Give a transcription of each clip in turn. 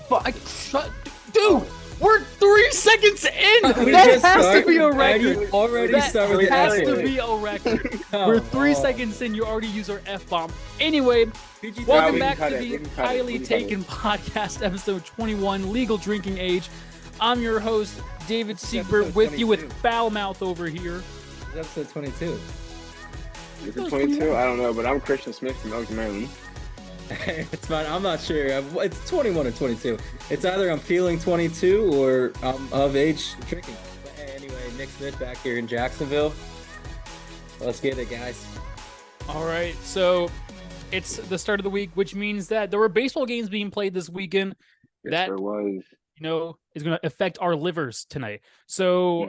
Dude, we're 3 seconds in. That has to be a record. Already started That has the to F-word. be a record. Come We're 3 on. seconds in. You already used our F-bomb. Anyway, PG-13. welcome we can back cut to it. We the can cut it. Highly We can cut it. Taken Podcast, episode 21, Legal Drinking Age. I'm your host, David This is Siegbert, episode with you with 22. foul mouth over here. It's episode 22. Is it 22? I don't know, but I'm Christian Smith from Oak, Maryland. It's fine. I'm not sure. It's 21 or 22. It's either I'm feeling 22 or I'm of age drinking. But hey, anyway, Nick Smith back here in Jacksonville. Let's get it, guys. All right, so it's the start of the week, which means that there were baseball games being played this weekend. Yes, That- there was. Is going to affect our livers tonight. So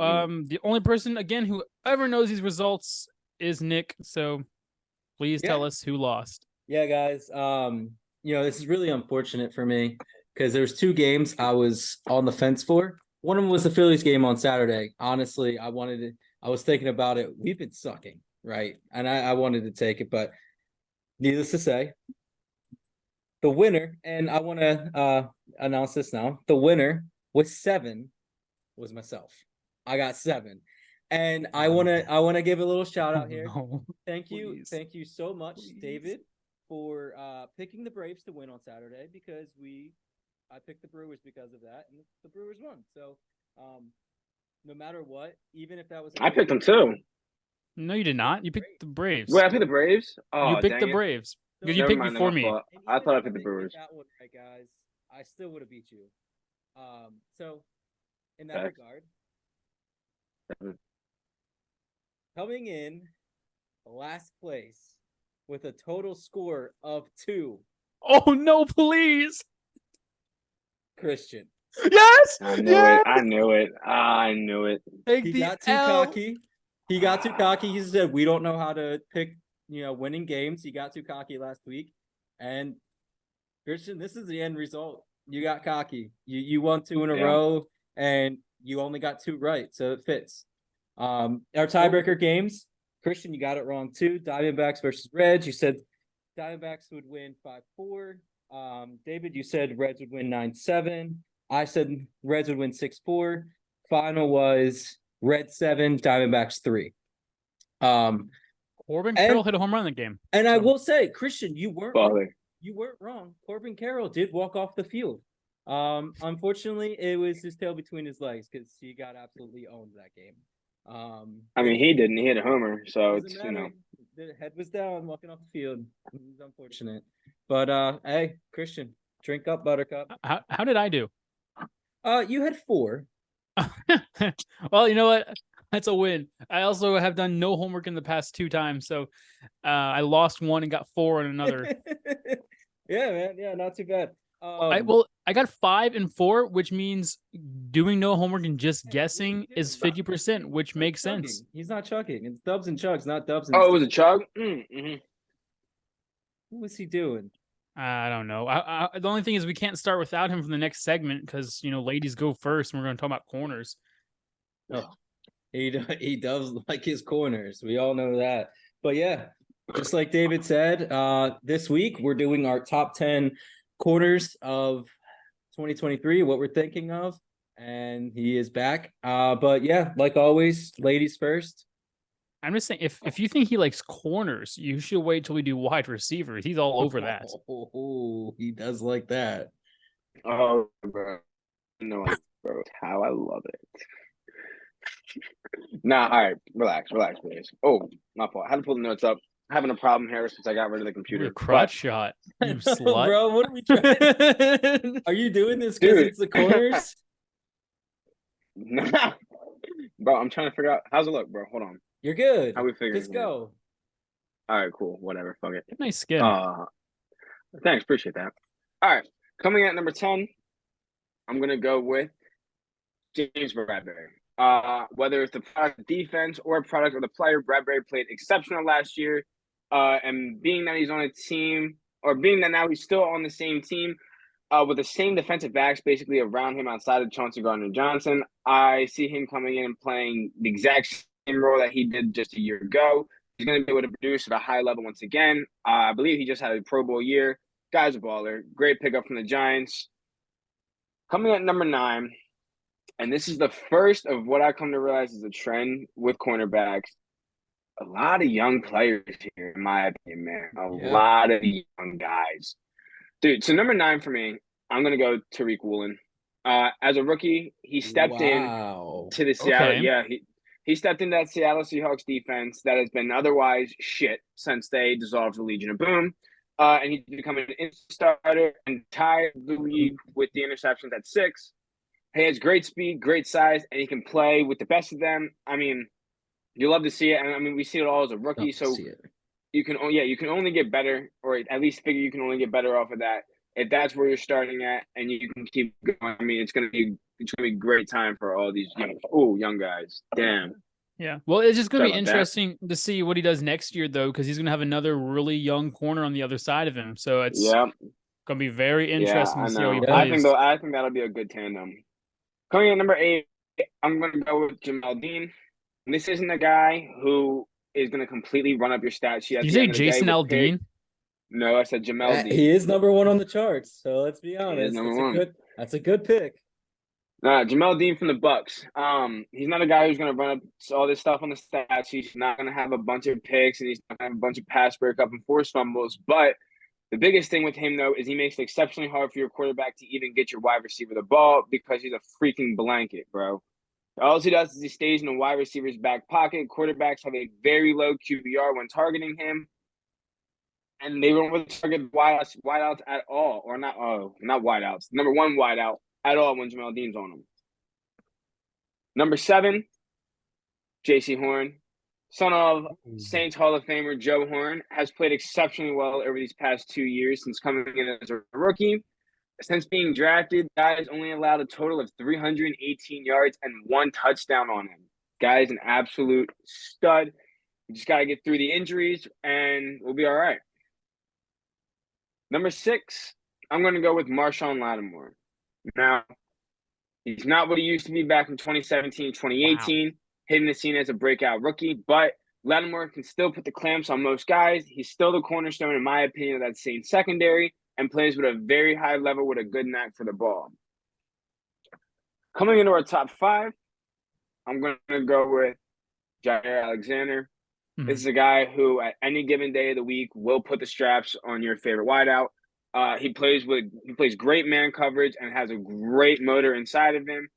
the only person, again, who ever knows these results is Nick. So please tell us who lost. Yeah, guys. This is really unfortunate for me because there's two games I was on the fence for. One of them was the Phillies game on Saturday. Honestly, I was thinking about it. We've been sucking, right? And I wanted to take it, but needless to say, the winner, and I want to announce this now, the winner with 7 was myself. I got 7. And I want to give a little shout out here. No. Thank you. Please. Thank you so much, Please. David, for picking the Braves to win on Saturday because I picked the Brewers because of that, and the Brewers won. So, no matter what, even if that was I picked them too. No, you did not. You picked the Braves. Wait, I picked the Braves? Oh, you picked dang the it. Braves. So- Because you Never picked mind, before my me. fault. And I even thought I if picked the didn't get Brewers. That one right, guys. I still would have beat you. So in that Facts. regard, Mhm. coming in last place with a total score of 2, Oh, no, please. Christian. Yes. I knew yes! it. I knew it. I knew it. Take He the got too L. cocky. He got too cocky. He said, we don't know how to pick, winning games. He got too cocky last week. And Christian, this is the end result. You got cocky. You won 2 in a Yeah. row, and you only got 2 right, so it fits. Our tiebreaker games, Christian, you got it wrong too. Diamondbacks versus Reds. You said Diamondbacks would win 5-4. David, you said Reds would win 9-7. I said Reds would win 6-4. Final was Reds 7, Diamondbacks 3. Corbin Carroll hit a home run in the game. And I So- will say, Christian, you weren't wrong. Baller. You weren't wrong. Corbin Carroll did walk off the field. Unfortunately, it was his tail between his legs because he got absolutely owned that game. I mean, he didn't. He hit a homer, so doesn't it's, matter. The head was down walking off the field. It was unfortunate. But hey, Christian, drink up, Buttercup. How did I do? You had 4. Well, you know what? That's a win. I also have done no homework in the past 2 times, so I lost 1 and got 4 in another. Yeah, man. Yeah, not too bad. I got 5 and 4, which means doing no homework and just guessing is 50%, which makes sense. He's not chugging. It's Dubs and Chugs, not Dubs and. Oh, it was a chug? Mm-hmm. What was he doing? I don't know. The only thing is we can't start without him for the next segment because ladies go first, and we're going to talk about corners. Oh, he does like his corners. We all know that. But yeah, just like David said, this week we're doing our top 10 corners of 2023, what we're thinking of, and he is back. But yeah, like always, ladies first. I'm just saying, if you think he likes corners, you should wait till we do wide receivers. He's all over that. Oh, he does like that. Oh, bro. No, bro. How I love it. Nah, all right. Relax, please. Oh, my fault. I had to pull the notes up. Having a problem here since I got rid of the computer. Your crotch shot, you slut. Bro, what are we trying? Are you doing this because Dude. it's the corners? Nah. Bro, I'm trying to figure out. How's it look, bro? Hold on. You're good. How we figuring Just it out? go. All right, cool. Whatever. Fuck it. Nice skin. Thanks. Appreciate that. All right. Coming at number 10, I'm going to go with James Bradbury. Whether it's the product of defense or product of the player, Bradbury played exceptional last year. And being that he's on a team, or being that now he's still on the same team, with the same defensive backs basically around him outside of Chauncey Gardner-Johnson, I see him coming in and playing the exact same role that he did just a year ago. He's going to be able to produce at a high level once again. I believe he just had a Pro Bowl year. Guy's a baller. Great pickup from the Giants. Coming at number 9, and this is the first of what I come to realize is a trend with cornerbacks. A lot of young players here, in my opinion, man. A lot of young guys. Dude, so number 9 for me, I'm going to go Tariq Woolen. As a rookie, he stepped in to the Seattle. Okay. Yeah, he stepped into that Seattle Seahawks defense that has been otherwise shit since they dissolved the Legion of Boom. And he's become an instant starter and tied the league with the interceptions at 6. He has great speed, great size, and he can play with the best of them. I mean, you love to see it, and I mean, we see it all as a rookie. So you can only get better, or at least figure you can only get better off of that. If that's where you're starting at, and you can keep going, I mean, it's gonna be a great time for all these young guys. Damn. Yeah. Well, it's just gonna Sorry be about that. interesting to see what he does next year, though, because he's gonna have another really young corner on the other side of him. So it's Yeah, gonna be very yeah, interesting I to see how he know. plays. I think that'll be a good tandem. Coming in number 8, I'm gonna go with Jamel Dean. And this isn't a guy who is gonna completely run up your stat sheet at Did you the say end of the day Jason with Aldean? No, I said Jamel Dean. He is number 1 on the charts, so let's be honest. number 1. That's a good pick. Nah, Jamel Dean from the Bucks. He's not a guy who's gonna run up all this stuff on the stat sheet. He's not gonna have a bunch of picks, and he's not gonna have a bunch of pass breakup and force fumbles. But the biggest thing with him, though, is he makes it exceptionally hard for your quarterback to even get your wide receiver the ball because he's a freaking blanket, bro. All he does is he stays in the wide receiver's back pocket. Quarterbacks have a very low QBR when targeting him, and they don't really target wideouts at all, or not wideouts. Number 1 wideout at all when Jamel Dean's on him. Number 7, J.C. Horn, son of Saints Hall of Famer Joe Horn, has played exceptionally well over these past 2 years since coming in as a rookie. Since being drafted, guys only allowed a total of 318 yards and 1 touchdown on him. Guy's an absolute stud. We just got to get through the injuries, and we'll be all right. Number 6, I'm going to go with Marshawn Lattimore. Now, he's not what he used to be back in 2017, 2018, hitting the scene as a breakout rookie, but Lattimore can still put the clamps on most guys. He's still the cornerstone, in my opinion, of that Saints secondary, and plays with a very high level with a good knack for the ball. Coming into our top 5, I'm going to go with Jair Alexander. This is a guy who, at any given day of the week, will put the straps on your favorite wideout. He plays great man coverage and has a great motor inside of him.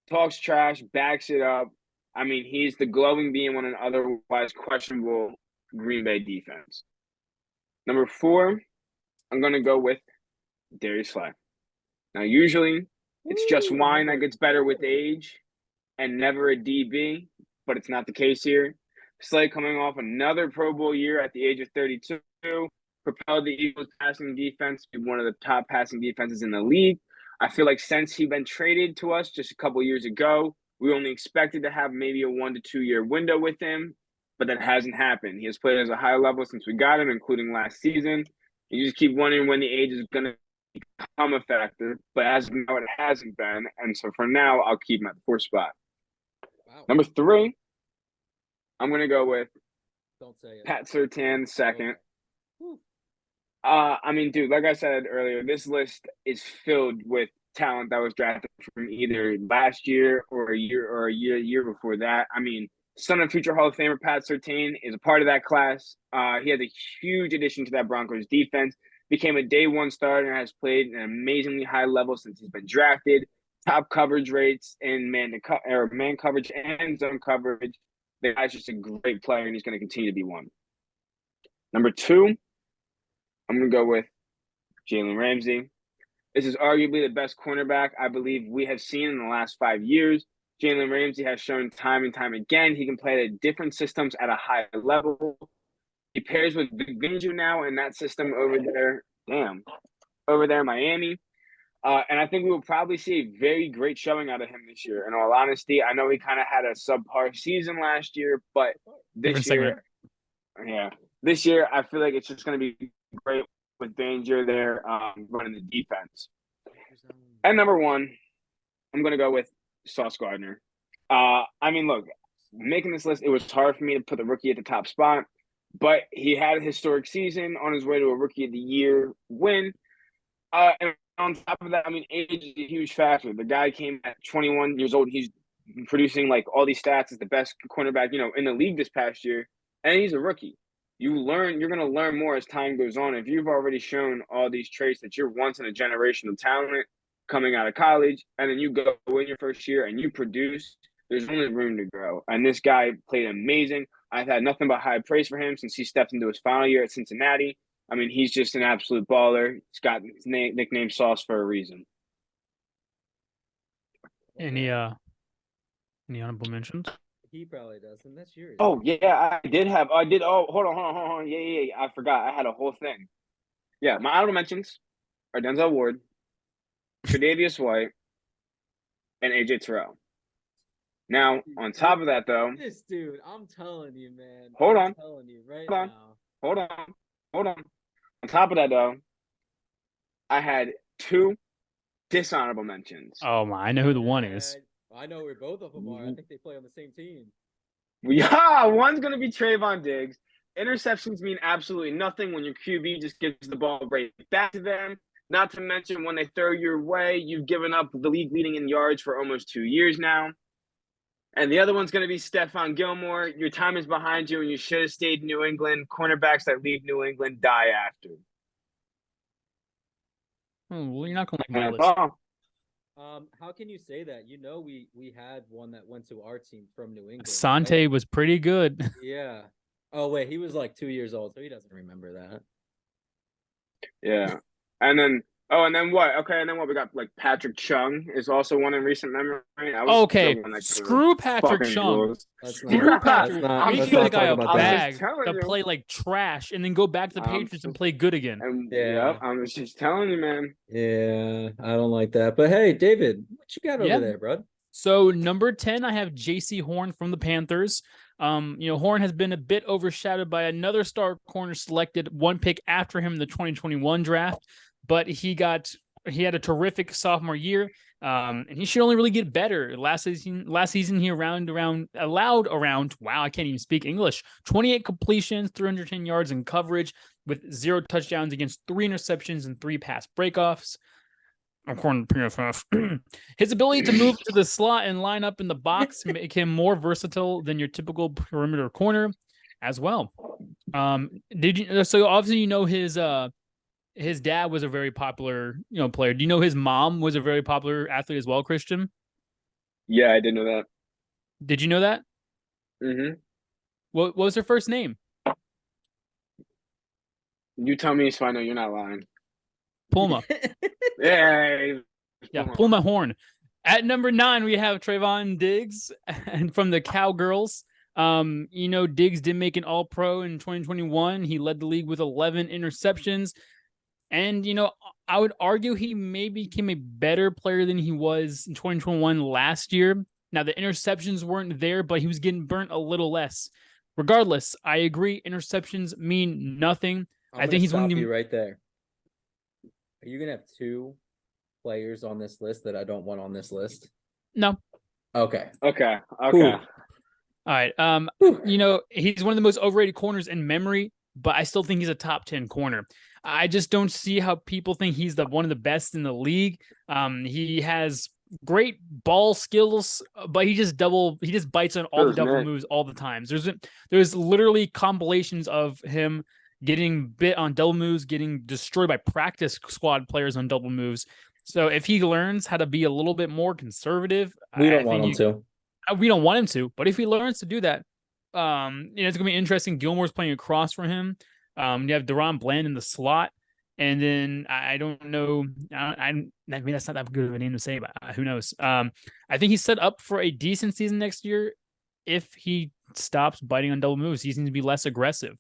Talks trash, backs it up. I mean, he's the glowing beam on an otherwise questionable Green Bay defense. Number 4, I'm going to go with Darius Slay. Now, usually, it's just wine that gets better with age and never a DB, but it's not the case here. Slay, coming off another Pro Bowl year at the age of 32, propelled the Eagles' passing defense to be one of the top passing defenses in the league. I feel like since he's been traded to us just a couple years ago, we only expected to have maybe a 1 to 2 year window with him, but that hasn't happened. He has played at a high level since we got him, including last season. You just keep wondering when the age is going to become a factor, but as of now, it hasn't been. And so for now, I'll keep him at the 4th spot. Wow. Number 3, I'm going to go with Pat Surtain II. I mean, dude, like I said earlier, this list is filled with talent that was drafted from either last year or a year before that. I mean, son of future Hall of Famer Pat Surtain is a part of that class. He has a huge addition to that Broncos defense. Became a day 1 starter and has played at an amazingly high level since he's been drafted. Top coverage rates in man coverage and zone coverage. The guy's just a great player, and he's going to continue to be one. Number 2, I'm going to go with Jalen Ramsey. This is arguably the best cornerback I believe we have seen in the last 5 years. Jalen Ramsey has shown time and time again he can play at different systems at a high level. He pairs with Big Benju now in that system over there in Miami. And I think we will probably see a very great showing out of him this year. In all honesty, I know he kind of had a subpar season last year, but this year I feel like it's just going to be great with Danger there running the defense. And number 1, I'm going to go with Sauce Gardner. I mean, look, making this list, it was hard for me to put the rookie at the top spot, but he had a historic season on his way to a Rookie of the Year win. And on top of that, I mean, age is a huge factor. The guy came at 21 years old. He's producing like all these stats as the best cornerback, in the league this past year, and he's a rookie. You're going to learn more as time goes on. If you've already shown all these traits that you're once in a generational talent coming out of college, and then you go in your first year and you produce, there's only room to grow. And this guy played amazing. I've had nothing but high praise for him since he stepped into his final year at Cincinnati. I mean, he's just an absolute baller. He's got his nickname Sauce for a reason. Any honorable mentions? He probably doesn't. That's yours. Oh yeah, I did. Oh, hold on. Yeah. I forgot. I had a whole thing. Yeah, my honorable mentions are Denzel Ward, Tre'Davious White, and AJ Terrell. Now, on top of that, though, This dude, I'm telling you, man. Hold I'm on. telling you right Hold on. now. hold on. On top of that, though, I had 2 dishonorable mentions. Oh my, I know who the one is. I know where both of them are. I think they play on the same team. Yeah, one's going to be Trayvon Diggs. Interceptions mean absolutely nothing when your QB just gives the ball right back to them. Not to mention when they throw your way, you've given up the league leading in yards for almost 2 years now. And the other one's going to be Stephon Gilmore. Your time is behind you, and you should have stayed in New England. Cornerbacks that leave New England die after. Oh, well, you're not gonna like my list. How can you say that? We had one that went to our team from New England. Sante right? was pretty good. Yeah. Oh wait, he was like 2 years old, so he doesn't remember that. Yeah. And then what? Okay, and then what? We got like Patrick Chung is also one in recent memory. Okay, screw Patrick Chung. Screw Patrick. I'm Make just the guy a talking about bag that. to play like trash and then go back to the Patriots and play good again. Yeah, I was just telling you, man. Yeah, I don't like that. But hey, David, what you got over there, bro? So number 10, I have J.C. Horn from the Panthers. Horn has been a bit overshadowed by another star corner selected 1 pick after him in the 2021 draft, but he had a terrific sophomore year, and he should only really get better. Last season he allowed around, wow, I can't even speak English, 28 completions, 310 yards in coverage with 0 touchdowns against 3 interceptions and 3 pass breakoffs. According to PFF, his ability to move to the slot and line up in the box make him more versatile than your typical perimeter corner, as well. Did you? So obviously his dad was a very popular player. Do you know his mom was a very popular athlete as well, Christian? Yeah, I didn't know that. Did you know that? Mm-hmm. What was her first name? You tell me so I know you're not lying. Pulma. Yeah, Pulma Horn. At number 9, we have Trayvon Diggs, and from the Cowgirls. Diggs did make an All-Pro in 2021. He led the league with 11 interceptions, and I would argue he maybe became a better player than he was in 2021 last year. Now the interceptions weren't there, but he was getting burnt a little less. Regardless, I agree. Interceptions mean nothing. I think he's one of the right there. Are you gonna have 2 players on this list that I don't want on this list? No. Okay. Okay. All right. He's one of the most overrated corners in memory, but I still think he's a top 10 corner. I just don't see how people think he's one of the best in the league. He has great ball skills, but he just bites on all the double moves all the time. There's literally compilations of him getting bit on double moves, getting destroyed by practice squad players on double moves. So if he learns how to be a little bit more conservative, we don't want him to, but if he learns to do that, it's gonna be interesting. Gilmore's playing across from him. You have Deron Bland in the slot, and then I don't know. I mean, that's not that good of a name to say, but who knows? I think he's set up for a decent season next year if he stops biting on double moves. He seems to be less aggressive.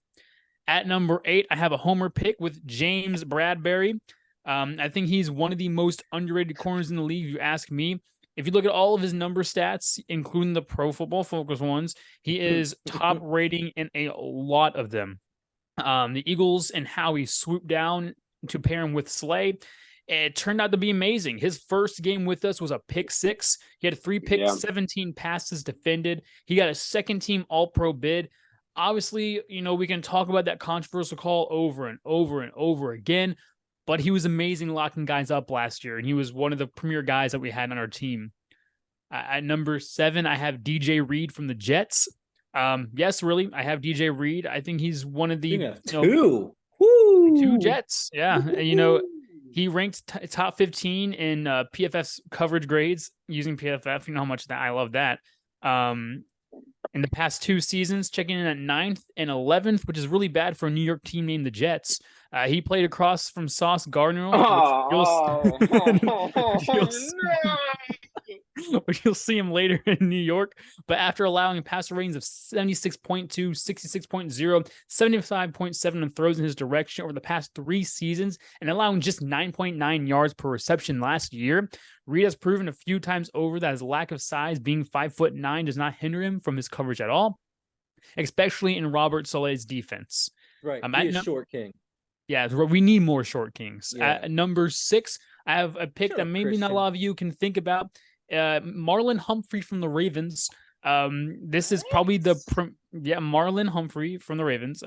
At number 8, I have a homer pick with James Bradberry. I think he's one of the most underrated corners in the league, if you ask me. If you look at all of his number stats, including the Pro Football Focus ones, he is top rating in a lot of them. The Eagles and how he swooped down to pair him with Slay, it turned out to be amazing. His first game with us was a pick 6. He had 3 picks, 17 passes defended. He got a second-team All-Pro bid. Obviously, we can talk about that controversial call over and over and over again, but he was amazing locking guys up last year, and he was one of the premier guys that we had on our team. At number 7, I have DJ Reed from the Jets. Yes, really, I have DJ Reed. I think he's one of the two Jets. Yeah, and, he ranked top 15 in PFF's coverage grades using PFF. You know how much that I love that. In the past 2 seasons, checking in at 9th and 11th, which is really bad for a New York team named the Jets. He played across from Sauce Gardner, which you'll see him later in New York. But after allowing passer ratings of 76.2, 66.0, 75.7 and throws in his direction over the past 3 seasons, and allowing just 9.9 yards per reception last year, Reed has proven a few times over that his lack of size, being 5'9", does not hinder him from his coverage at all, especially in Robert Saleh's defense. Right, he's a short king. Yeah, we need more short kings. Yeah. At number 6, I have a pick that maybe not a lot of you can think about. Marlon Humphrey from the Ravens. This is probably Marlon Humphrey from the Ravens.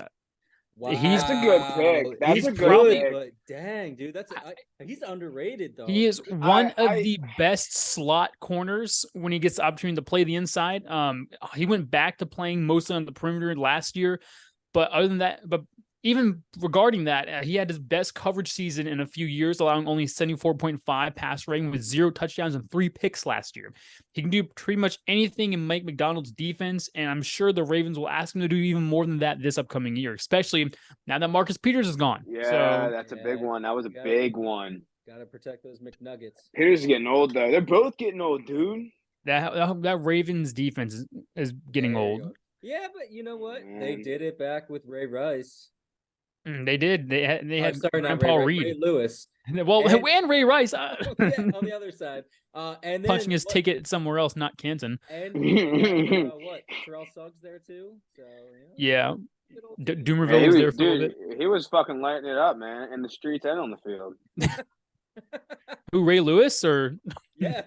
Wow. He's a good pick. That's a good pick. But dang, dude, he's underrated though. He is one of the best slot corners when he gets the opportunity to play the inside. He went back to playing mostly on the perimeter last year, but other than that, even regarding that, he had his best coverage season in a few years, allowing only 74.5 pass rating with 0 touchdowns and 3 picks last year. He can do pretty much anything in Mike McDonald's defense, and I'm sure the Ravens will ask him to do even more than that this upcoming year, especially now that Marcus Peters is gone. Yeah, that's a big one. That was a big one. Got to protect those McNuggets. Peters is getting old, though. They're both getting old, dude. That Ravens defense is getting old. Yeah, but you know what? They did it back with Ray Rice. They did. They had Grandpa Reed. Ray Lewis. Well, and Ray Rice. On the other side. And then, punching his ticket somewhere else, not Canton. And Terrell Suggs there too. So yeah. Doomerville was there for a little bit. He was fucking lighting it up, man, in the streets and on the field. Who, Ray Lewis or? Yeah.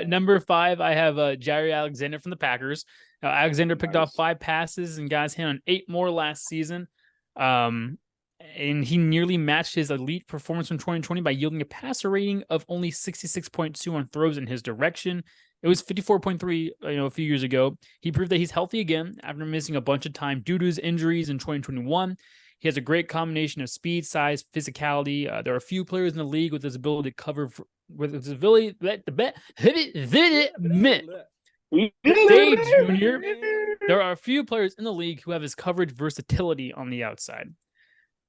Number 5, I have Jerry Alexander from the Packers. Alexander picked off 5 passes and got his hand on 8 more last season. And he nearly matched his elite performance from 2020 by yielding a passer rating of only 66.2 on throws in his direction. It was 54.3, a few years ago. He proved that he's healthy again after missing a bunch of time due to his injuries in 2021. He has a great combination of speed, size, physicality. There are a few players in the league with his ability to cover with his ability. Dave Jr. There are a few players in the league who have his coverage versatility on the outside.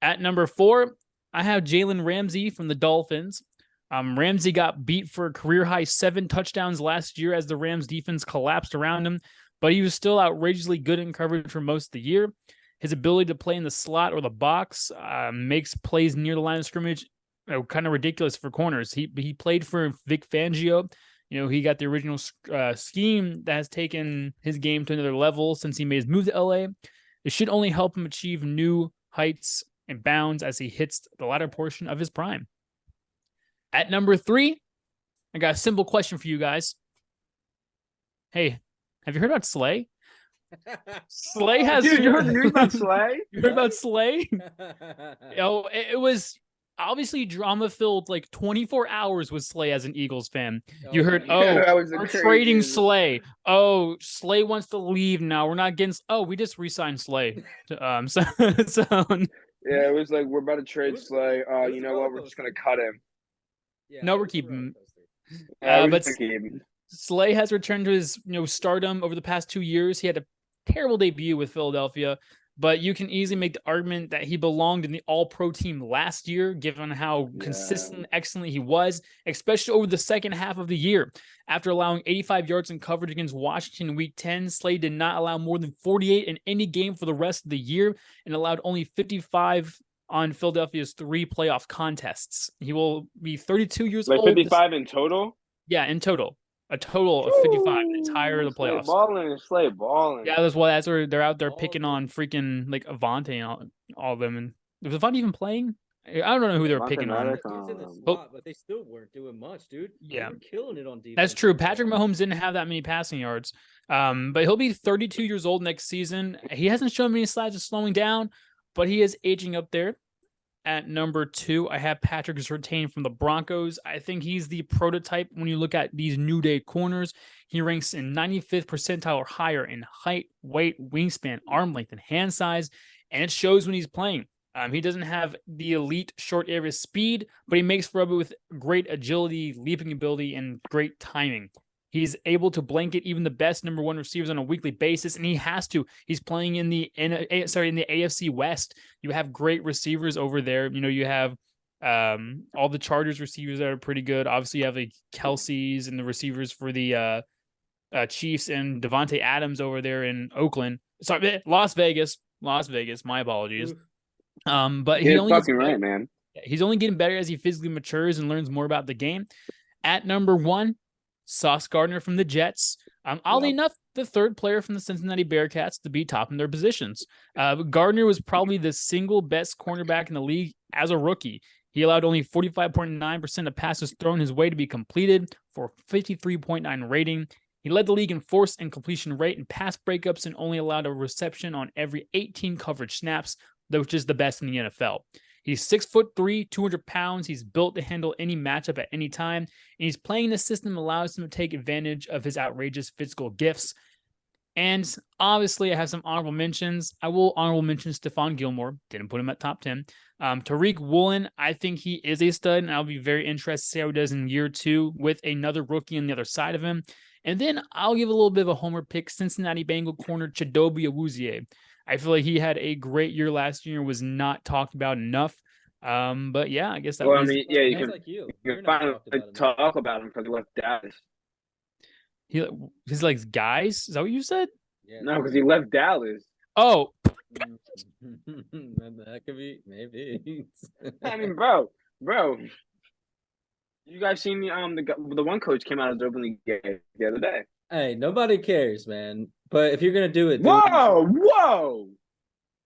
At number 4, I have Jalen Ramsey from the Dolphins. Ramsey got beat for a career-high 7 touchdowns last year as the Rams defense collapsed around him, but he was still outrageously good in coverage for most of the year. His ability to play in the slot or the box makes plays near the line of scrimmage kind of ridiculous for corners. He played for Vic Fangio. He got the original scheme that has taken his game to another level since he made his move to LA. It should only help him achieve new heights and bounds as he hits the latter portion of his prime. At number 3, I got a simple question for you guys. Hey, have you heard about Slay? Slay has. Dude, you heard the news about Slay? You heard about Slay? It was obviously drama-filled, 24 hours with Slay as an Eagles fan. You heard, we're trading Slay. Oh, Slay wants to leave now. We're not getting. We just re-signed Slay. So yeah, it was like we're about to trade Slay. You know what? We're just gonna cut him. Yeah, no, we're keeping him. But Slay has returned to his stardom over the past 2 years. He had a terrible debut with Philadelphia, but you can easily make the argument that he belonged in the All-Pro team last year, given how consistent and excellent he was, especially over the second half of the year. After allowing 85 yards in coverage against Washington in Week 10, Slay did not allow more than 48 in any game for the rest of the year and allowed only 55 on Philadelphia's 3 playoff contests. He will be 32 years old. 55 in total? Yeah, in total. A total of 55 the entire of the playoffs. Slay balling. Yeah, that's where they're out there picking on freaking Avante and all of them. And was Avante even playing? I don't know who they were picking on. But they still weren't doing much, dude. Yeah, they were killing it on defense. That's true. Patrick Mahomes didn't have that many passing yards. But he'll be 32 years old next season. He hasn't shown many signs of slowing down, but he is aging up there. at number 2, I have Patrick Surtain from the Broncos. I think he's the prototype when you look at these new day corners. He ranks in 95th percentile or higher in height, weight, wingspan, arm length, and hand size, and it shows when he's playing. He doesn't have the elite short area speed, but he makes for it with great agility, leaping ability, and great timing. He's able to blanket even the best number 1 receivers on a weekly basis, and he has to. He's playing in the AFC West. You have great receivers over there. You know, you have all the Chargers receivers that are pretty good. Obviously, you have the Kelseys and the receivers for the Chiefs and Devontae Adams over there in Oakland. Sorry, Las Vegas. My apologies. But You're fucking right, man. He's only getting better as he physically matures and learns more about the game. At number 1, Sauce Gardner from the Jets. Oddly enough, the 3rd player from the Cincinnati Bearcats to be top in their positions. Gardner was probably the single best cornerback in the league as a rookie. He allowed only 45.9% of passes thrown his way to be completed for 53.9 rating. He led the league in force and completion rate and pass breakups and only allowed a reception on every 18 coverage snaps, which is the best in the NFL. He's 6'3", 200 pounds. He's built to handle any matchup at any time. And he's playing the system that allows him to take advantage of his outrageous physical gifts. And obviously, I have some honorable mentions. I will honorable mention Stephon Gilmore. Didn't put him at top 10. Tariq Woolen, I think he is a stud, and I'll be very interested to see how he does in year 2 with another rookie on the other side of him. And then I'll give a little bit of a homer pick, Cincinnati Bengal corner Chidobe Awuzie. I feel like he had a great year last year, was not talked about enough. But yeah, I guess that was. You can finally talk about him because he left Dallas. He's like guys. Is that what you said? Yeah, no, because he left Dallas. Oh, that could be maybe. I mean, bro, you guys seen the one coach came out as openly gay the other day. Hey, nobody cares, man. But if you're gonna do it, whoa!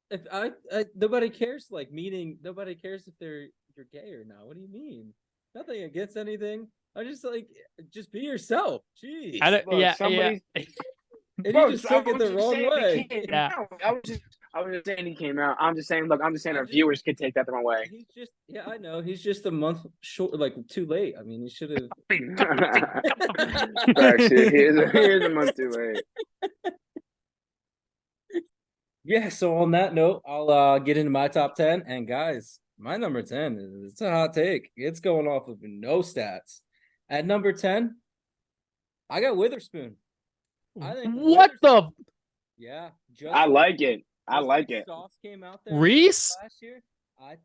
If I nobody cares. Like, meaning nobody cares if you're gay or not. What do you mean? Nothing against anything. I just be yourself. Jeez. And you just took it the wrong way. I was just saying he came out. I'm just saying our viewers could take that the wrong way. I know. He's just a month short, like too late. I mean, he should have. Actually, here's a month too late. Yeah, so on that note, I'll get into my top 10. And guys, my number 10 it's a hot take. It's going off of no stats. At number 10, I got Witherspoon. I think yeah, I like it. I like it. Sauce came out there Reese last year. I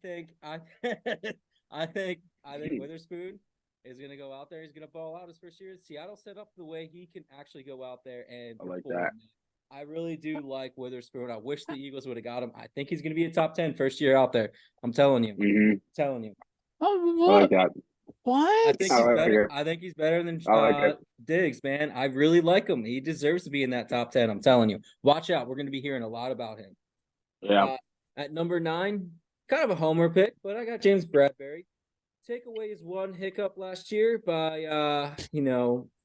think Witherspoon is gonna go out there. He's gonna ball out his first year. Seattle set up the way he can actually go out there and I like that. I really do like Witherspoon. I wish the Eagles would have got him. I think he's gonna be a top 10 first year out there. I'm telling you. Mm-hmm. Telling you. Oh, I like that. What? I think he's better. I think he's better than Diggs, man. I really like him. He deserves to be in that top 10. I'm telling you. Watch out. We're going to be hearing a lot about him. Yeah. At number 9, kind of a homer pick, but I got James Bradbury. Take away his one hiccup last year by,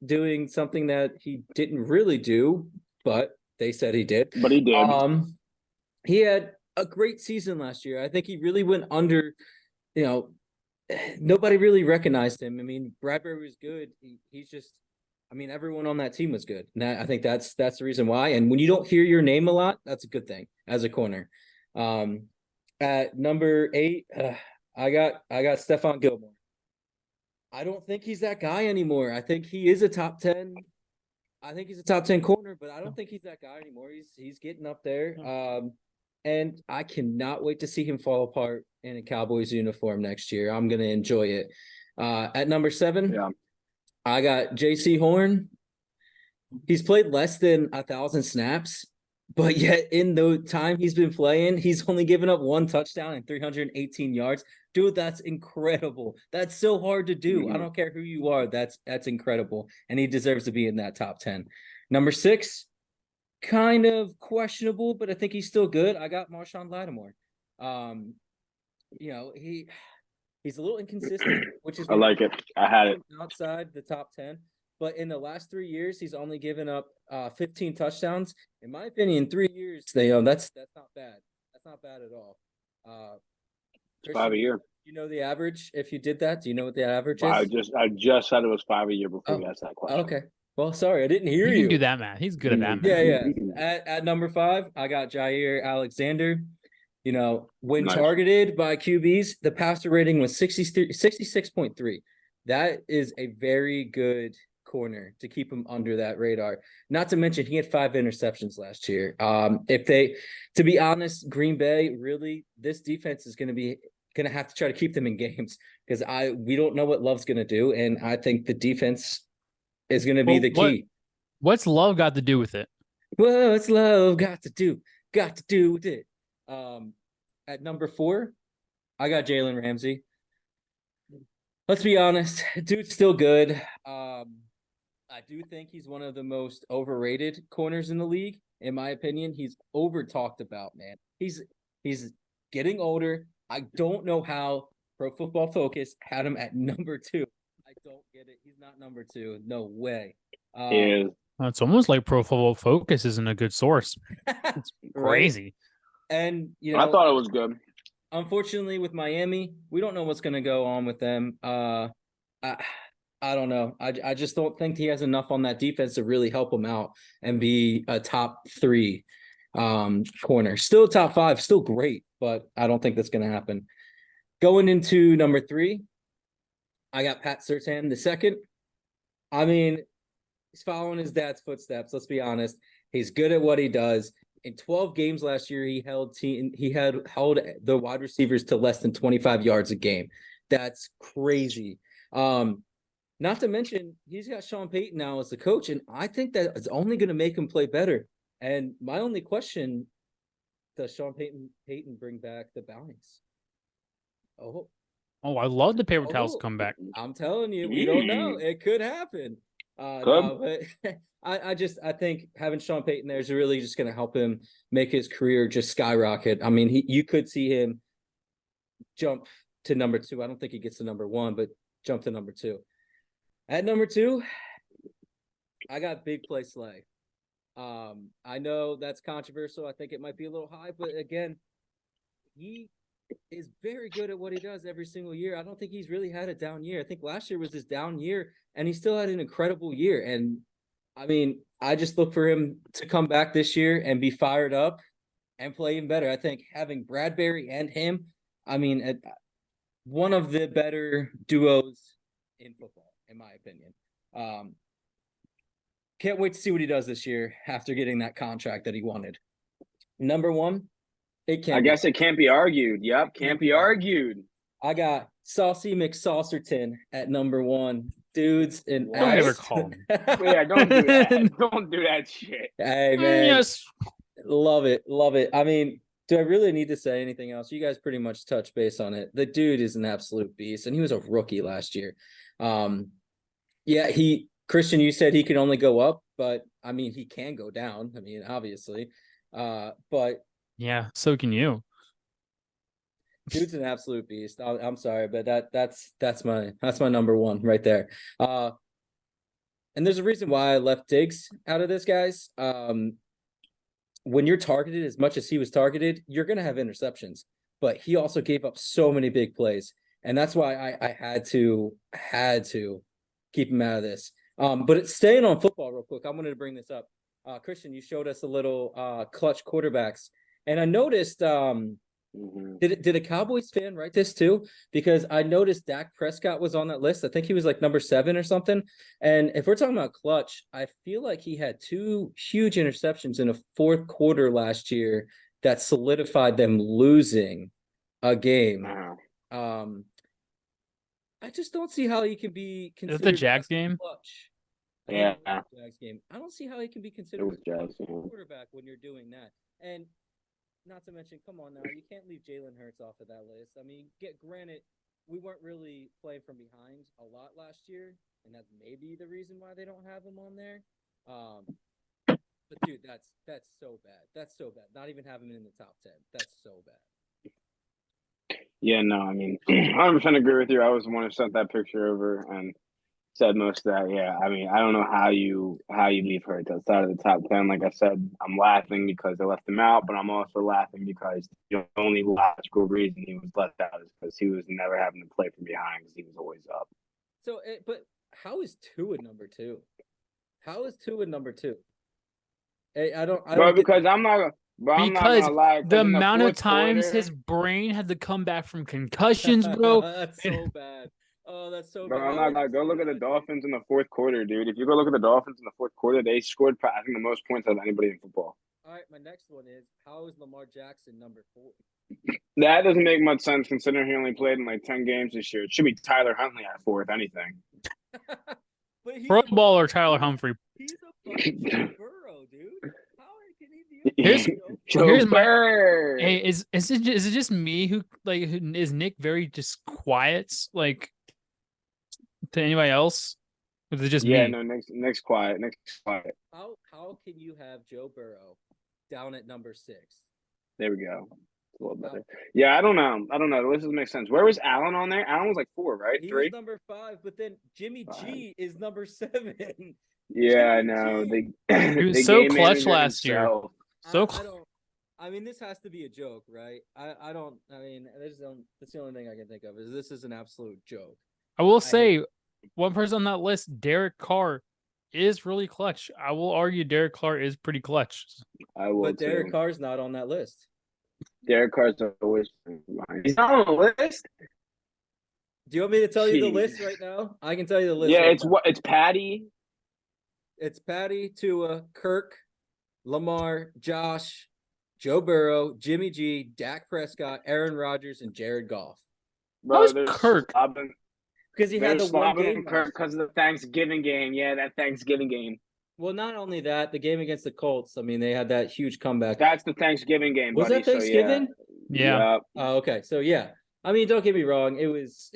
doing something that he didn't really do, but they said he did. But he did. He had a great season last year. I think he really went under, nobody really recognized him. I mean, Bradbury was good. He's just, everyone on that team was good. And I think that's the reason why. And when you don't hear your name a lot, that's a good thing as a corner. At number 8, I got Stephon Gilmore. I don't think he's that guy anymore. I think he is a top 10. I think he's a top 10 corner, but I don't think he's that guy anymore. He's getting up there. And I cannot wait to see him fall apart in a Cowboys uniform next year. I'm going to enjoy it. At number 7, I got J.C. Horn. He's played less than 1,000 snaps, but yet in the time he's been playing, he's only given up 1 touchdown and 318 yards. Dude, that's incredible. That's so hard to do. I don't care who you are. That's incredible. And he deserves to be in that top 10. Number 6, kind of questionable, but I think he's still good. I got Marshawn Lattimore. He's a little inconsistent, which is I like it. I had it outside the top 10. But in the last 3 years, he's only given up 15 touchdowns. In my opinion, 3 years, that's not bad. That's not bad at all. It's 5 a year. You know the average if you did that? Do you know what the average I is? just said it was 5 a year before you Oh, asked that question. okay. Well, sorry, I didn't hear He can do you. that math. He's good at that math. Yeah. At number 5, I got Jair Alexander. You know, when Nice. targeted by QBs, the passer rating was 66.3. That is a very good corner to keep him under that radar. Not to mention he had 5 interceptions last year. To be honest, Green Bay, really, this defense is going to have to try to keep them in games because we don't know what Love's going to do, and I think the defense is going to be the key. What's Love got to do with it? What's Love got to do with it? At number 4, I got Jalen Ramsey. Let's be honest, dude's still good. I do think he's one of the most overrated corners in the league. In my opinion, he's over talked about, man. He's getting older. I don't know how Pro Football Focus had him at number 2. I don't get it. He's not number 2. No way. It's almost like Pro Football Focus isn't a good source. It's crazy. Right? And I thought it was good. Unfortunately, with Miami, we don't know what's going to go on with them. I don't know. I just don't think he has enough on that defense to really help him out and be a top 3 corner. Still top 5, still great, but I don't think that's going to happen. Going into number 3, I got Pat Surtain II. I mean, he's following his dad's footsteps. Let's be honest. He's good at what he does. In 12 games last year, he held the wide receivers to less than 25 yards a game. That's crazy. Not to mention, he's got Sean Payton now as the coach, and I think that it's only going to make him play better. And my only question, does Sean Payton bring back the bounties? I love the paper towels come back. I'm telling you, we don't know. It could happen. No, but I think having Sean Payton there is really just going to help him make his career just skyrocket. I mean, you could see him jump to number 2. I don't think he gets to number 1, but jump to number 2. At number 2, I got Big Play Slay. I know that's controversial. I think it might be a little high, but again, he is very good at what he does every single year. I don't think he's really had a down year. I think last year was his down year, and he still had an incredible year. And I mean, I just look for him to come back this year and be fired up and play even better. I think having Bradbury and him, I mean, one of the better duos in football, in my opinion. Can't wait to see what he does this year after getting that contract that he wanted. Number 1, it can't be argued. Yep, can't be argued. I got Saucy McSaucerton at number 1. Dudes and don't ever call him. Yeah, don't do that. Don't do that shit. Hey man, yes, love it. I mean, do I really need to say anything else? You guys pretty much touched base on it. The dude is an absolute beast, and he was a rookie last year. Yeah, Christian, you said he can only go up, but I mean, he can go down. I mean, obviously, but yeah, so can you. Dude's an absolute beast. I'm sorry, but that's my number 1 right there. And there's a reason why I left Diggs out of this, guys. When you're targeted as much as he was targeted, you're gonna have interceptions. But he also gave up so many big plays, and that's why I had to keep him out of this. But it's staying on football real quick. I wanted to bring this up. Christian, you showed us a little clutch quarterbacks, and I noticed. Did a Cowboys fan write this too? Because I noticed Dak Prescott was on that list. I think he was like number 7 or something. And if we're talking about clutch, I feel like he had 2 huge interceptions in a fourth quarter last year that solidified them losing a game. Wow. I just don't see how he can be considered. Is it the Jags game? Clutch. Yeah. Jags game. I don't see how he can be considered a quarterback when you're doing that. And not to mention, come on now, you can't leave Jalen Hurts off of that list. I mean, granted, we weren't really playing from behind a lot last year, and that's maybe the reason why they don't have him on there. But dude, that's so bad. That's so bad. Not even having him in the top 10. That's so bad. Yeah, no, I mean, 100% agree with you. I was the one who sent that picture over, and said most of that. Yeah, I mean, I don't know how you leave Hurts outside of the top 10. Like I said, I'm laughing because they left him out, but I'm also laughing because the only logical reason he was left out is because he was never having to play from behind because he was always up. So, but how is Tua number 2? How is Tua number 2? Hey, I don't. Bro, because I'm not. Bro, I'm not Because gonna lie. the In the amount of fourth times quarter, his brain had to come back from concussions, bro. That's so bad. Oh, that's so bro, bad. I'm not gonna go look at the Dolphins in the fourth quarter, dude. If you go look at the Dolphins in the fourth quarter, they scored, I think, the most points out of anybody in football. All right, my next one is, how is Lamar Jackson number 4? That doesn't make much sense considering he only played in like 10 games this year. It should be Tyler Huntley at 4, if anything. But he's Pro Bowler Tyler Humphrey. He's a fucking Joe Burrow, dude. How can he be? Here's Joe my. Burrow. Hey, is it just me who like is Nick very just quiet like to anybody else? Or is it just Yeah, me? no, Nick's quiet. Nick's quiet. How can you have Joe Burrow down at number 6? There we go. It's a little better. Yeah, I don't know. The list doesn't make sense. Where was Allen on there? Allen was like 4, right? He 3? was number 5, but then Jimmy G is number 7. Yeah, I know. He was so clutch last year. So I mean, this has to be a joke, right? I don't. I mean, that's the only thing I can think of is this is an absolute joke. I will say, one person on that list, Derek Carr, is really clutch. I will argue Derek Carr is pretty clutch. I will. But Derek Carr's not on that list. Derek Carr's always. He's not on the list. Do you want me to tell you the list right now? I can tell you the list. Yeah, right now. It's Patty. It's Patty, Tua, Kirk, Lamar, Josh, Joe Burrow, Jimmy G, Dak Prescott, Aaron Rodgers, and Jared Goff. How is Kirk? Because he had the one game. Kirk because of the Thanksgiving game. Yeah, that Thanksgiving game. Well, not only that, the game against the Colts. I mean, they had that huge comeback. That's the Thanksgiving game. Was buddy, that Thanksgiving? So yeah. Oh, okay. So yeah. I mean, don't get me wrong. It was.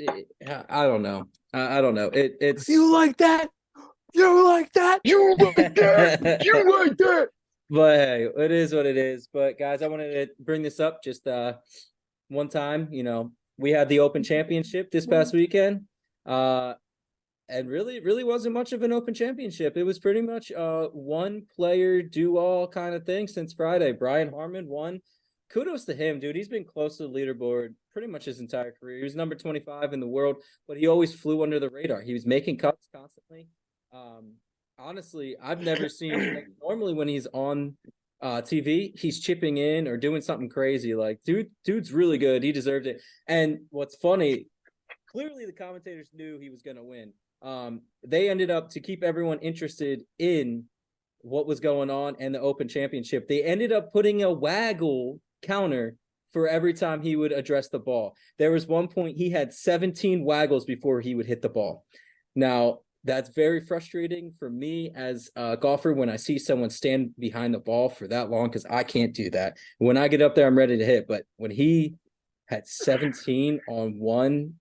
I don't know. I don't know. It's. You like that? You like that? You like that? You like that? But hey, it is what it is. But guys, I wanted to bring this up just one time. You know, we had the Open Championship this past weekend. And really wasn't much of an Open Championship. It was pretty much one player do all kind of thing since Friday. Brian Harmon won. Kudos to him, dude. He's been close to the leaderboard pretty much his entire career. He was number 25 in the world, but he always flew under the radar. He was making cuts constantly. Honestly, I've never seen like, normally when he's on TV, he's chipping in or doing something crazy. Like, dude's really good. He deserved it. And what's funny, clearly the commentators knew he was going to win. They ended up, to keep everyone interested in what was going on and the Open Championship, they ended up putting a waggle counter for every time he would address the ball. There was one point he had 17 waggles before he would hit the ball. Now, that's very frustrating for me as a golfer when I see someone stand behind the ball for that long, because I can't do that. When I get up there, I'm ready to hit. But when he had 17 on one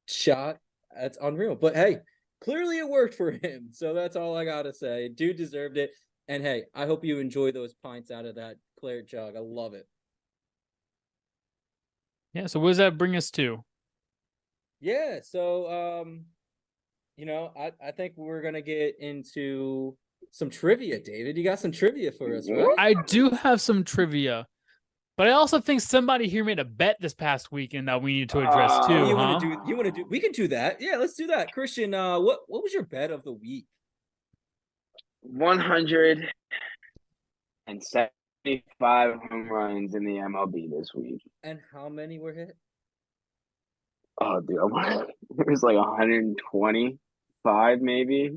shot, that's unreal. But hey, clearly it worked for him. So that's all I got to say. Dude deserved it. And hey, I hope you enjoy those pints out of that Claret jug. I love it. Yeah, so what does that bring us to? Yeah, so you know, I think we're gonna get into some trivia, David. You got some trivia for us, right? I do have some trivia, but I also think somebody here made a bet this past weekend that we need to address too. You want to do? We can do that. Yeah, let's do that. Christian, what was your bet of the week? 175 home runs in the MLB this week. And how many were hit? Oh, dude, it was like 125, maybe.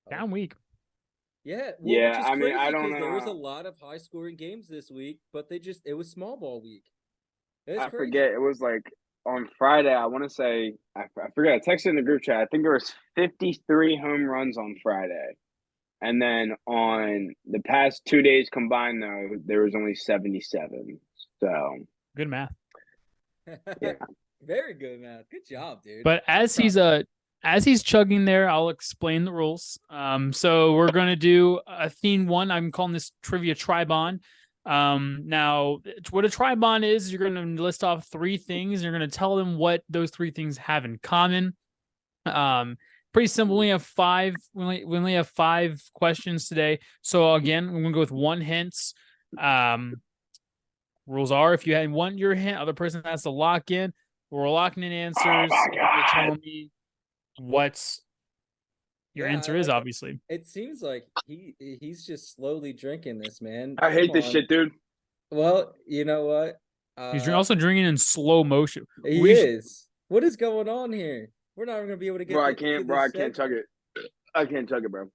Down week. Yeah. Well, yeah, I mean, I don't know. There was a lot of high-scoring games this week, but it was small ball week. I forget. It was like on Friday. I want to say I forget. I texted in the group chat. I think there was 53 home runs on Friday, and then on the past 2 days combined, though, there was only 77. So good math. Yeah. Very good, man. Good job, dude. But as he's chugging there, I'll explain the rules. So we're gonna do a theme one. I'm calling this trivia tribon. Now what a tribon is, you're gonna list off 3 things. You're gonna tell them what those 3 things have in common. Pretty simple. We have five. We only have 5 questions today. So again, we're gonna go with 1 hint. Rules are if you want your hint, other person has to lock in. We're locking in answers. You're telling me what your answer is, obviously. It seems like he's just slowly drinking this, man. I hate this shit, dude. Well, you know what? He's also drinking in slow motion. He is. What is going on here? We're not going to be able to get. I can't chug it. I can't chug it, bro.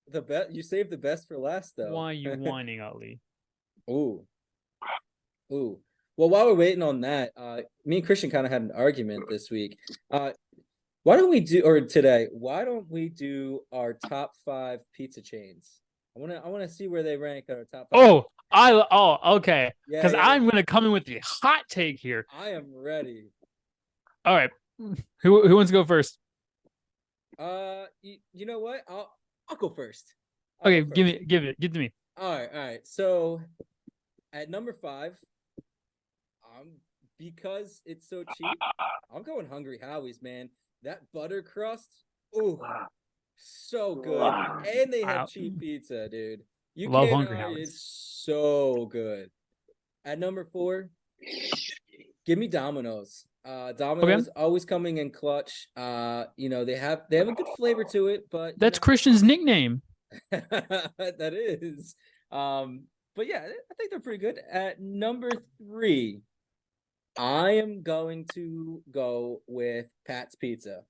The best. You saved the best for last, though. Why are you whining, Ali? Ooh. Well, while we're waiting on that, me and Christian kind of had an argument this week. Why don't we do our top 5 pizza chains? I want to see where they rank on our top 5. Okay. Because I'm gonna come in with the hot take here. I am ready. All right. Who wants to go first? You know what? I'll go first. Give it to me. All right. So at number 5, because it's so cheap, I'm going Hungry Howie's, man. That butter crust, so good. And they have cheap pizza, dude. You love Hungry Howie's. It's so good. At number 4, give me Domino's. Domino's always coming in clutch. They have a good flavor to it, but that's Christian's nickname. That is. But yeah, I think they're pretty good. At number 3, I am going to go with Pat's Pizza.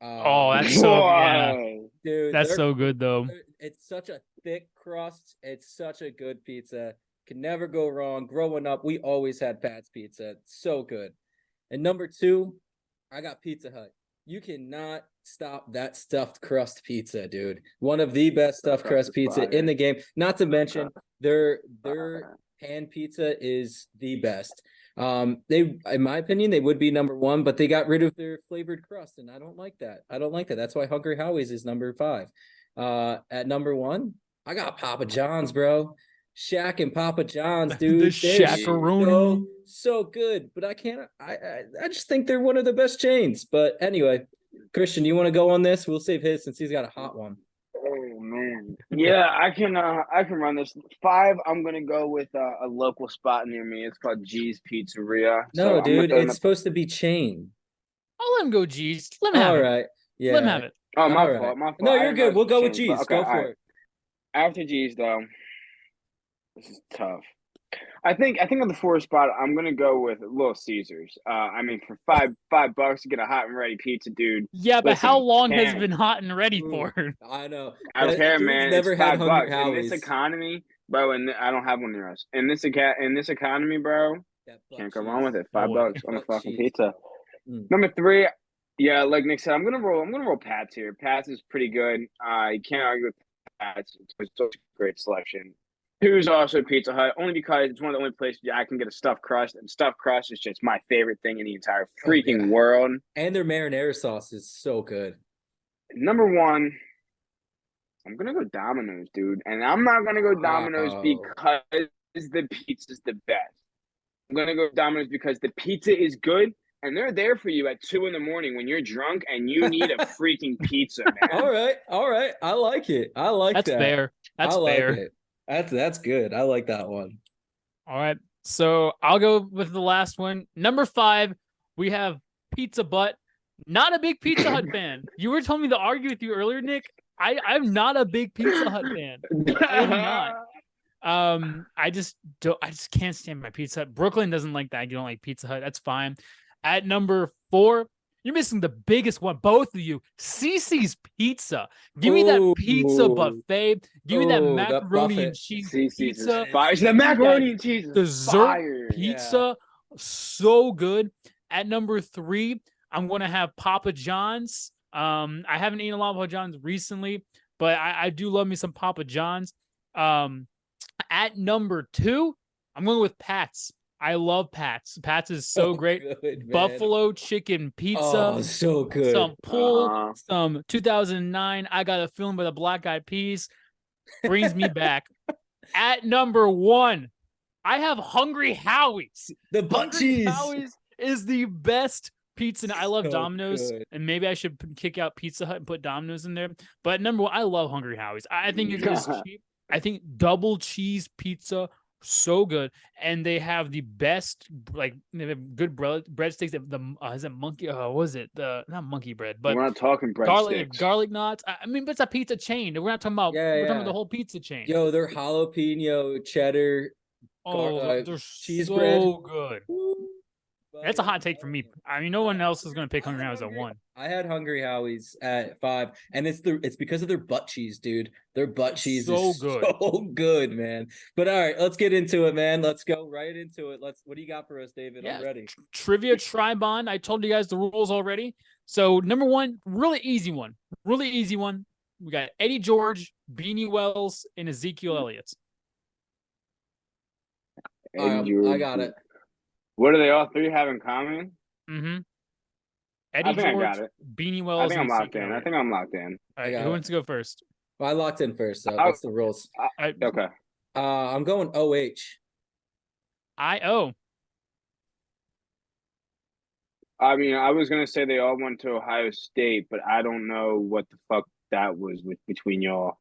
That's so dude. That's so good though. It's such a thick crust. It's such a good pizza. Can never go wrong. Growing up, we always had Pat's Pizza. It's so good. And number 2, I got Pizza Hut. You cannot stop that stuffed crust pizza, dude. One of the best stuffed crust pizza in the game. Not to mention their pan pizza is the best. They, in my opinion, they would be number 1, but they got rid of their flavored crust, and I don't like that. That's why Hungry Howie's is number 5. At number 1, I got Papa John's, bro. Shaq and Papa John's, dude. The Shaq-a-roni. So good, but I just think they're one of the best chains. But anyway, Christian, you want to go on this? We'll save his since he's got a hot one. Oh man, yeah, I can run this. 5, I'm gonna go with a local spot near me. It's called G's Pizzeria. No, dude, it's supposed to be chain. I'll let him go, G's. Let him have it. All right, yeah. Let him have it. Oh, my fault. No, you're good. We'll go with G's. Go for it. After G's, though, this is tough. I think on the 4th spot, I'm gonna go with Little Caesars. For $5 to get a hot and ready pizza, dude. Yeah, but how long has it been hot and ready for? I know. I don't care, man. Never it's had $5 Hungry in this economy, bro. And I don't have one near us. In this economy, bro, can't go wrong with it. $5 on a fucking pizza. Number 3, yeah, like Nick said, I'm gonna roll Pat's here. Pat's is pretty good. You can't argue with Pat's. It's such a great selection. 2 is also Pizza Hut, only because it's one of the only places I can get a stuffed crust, and stuffed crust is just my favorite thing in the entire freaking world. And their marinara sauce is so good. Number 1, I'm gonna go Domino's, dude, and I'm not gonna go Domino's because the pizza's the best. I'm gonna go Domino's because the pizza is good, and they're there for you at 2 a.m. when you're drunk and you need a freaking pizza, man. All right, I like it. That's fair. That's fair. That's good. I like that one. All right. So I'll go with the last one. Number 5, we have Pizza Butt. Not a big Pizza Hut fan. You were telling me to argue with you earlier, Nick. I'm not a big Pizza Hut fan. I'm not. I just can't stand my Pizza Hut. Brooklyn doesn't like that. You don't like Pizza Hut. That's fine. At number 4, you're missing the biggest one, both of you. Cece's Pizza. Give me that pizza buffet. Give me that macaroni and cheese pizza. The macaroni and cheese dessert pizza. Yeah. So good. At number 3, I'm going to have Papa John's. I haven't eaten a lot of Papa John's recently, but I do love me some Papa John's. At number 2, I'm going with Pat's. I love Pat's. Pat's is so great. Good, buffalo chicken pizza. Oh, so good. Some pull, some 2009. I got a feeling with a black eyed peas. Brings me back. At number 1, I have Hungry Howie's. The bunchies. Hungry Howie's is the best pizza. I love So Domino's, good. and maybe I should kick out Pizza Hut and put Domino's in there. But number one, I love Hungry Howie's. I think it is cheap. I think double cheese pizza, so good, and they have the best, like they have good breadsticks. Is it monkey? What is it? The not monkey bread, but We're not talking garlic breadsticks. garlic knots. I mean, but it's a pizza chain. We're not talking about. Yeah, We're talking about yeah. the whole pizza chain. Yo, they're jalapeno cheddar They're cheese bread. so good. Woo, That's a buddy. hot take for me. I mean, no one else is going to pick Hungry Howie's at 1. I had Hungry Howie's at 5, and it's because of their butt cheese, dude. Their butt cheese so is good. so good, man. But all right, let's get into it, man. Let's go right into it. What do you got for us, David? Yeah. I'm ready. Trivia Tribond. I told you guys the rules already. So number one, really easy one. We got Eddie George, Beanie Wells, and Ezekiel Elliott. I got it. What do they all three have in common? Mm-hmm. I Eddie think I George, got it. Beanie I Wells, think I'm and locked Ezekiel in. I Elliott. think I'm locked in. All right, got who it. wants to go first? Well, I locked in first, so I'll- what's the rules? Okay. I'm going OH. I-O. I mean, I was gonna say they all went to Ohio State, but I don't know what the fuck that was between y'all.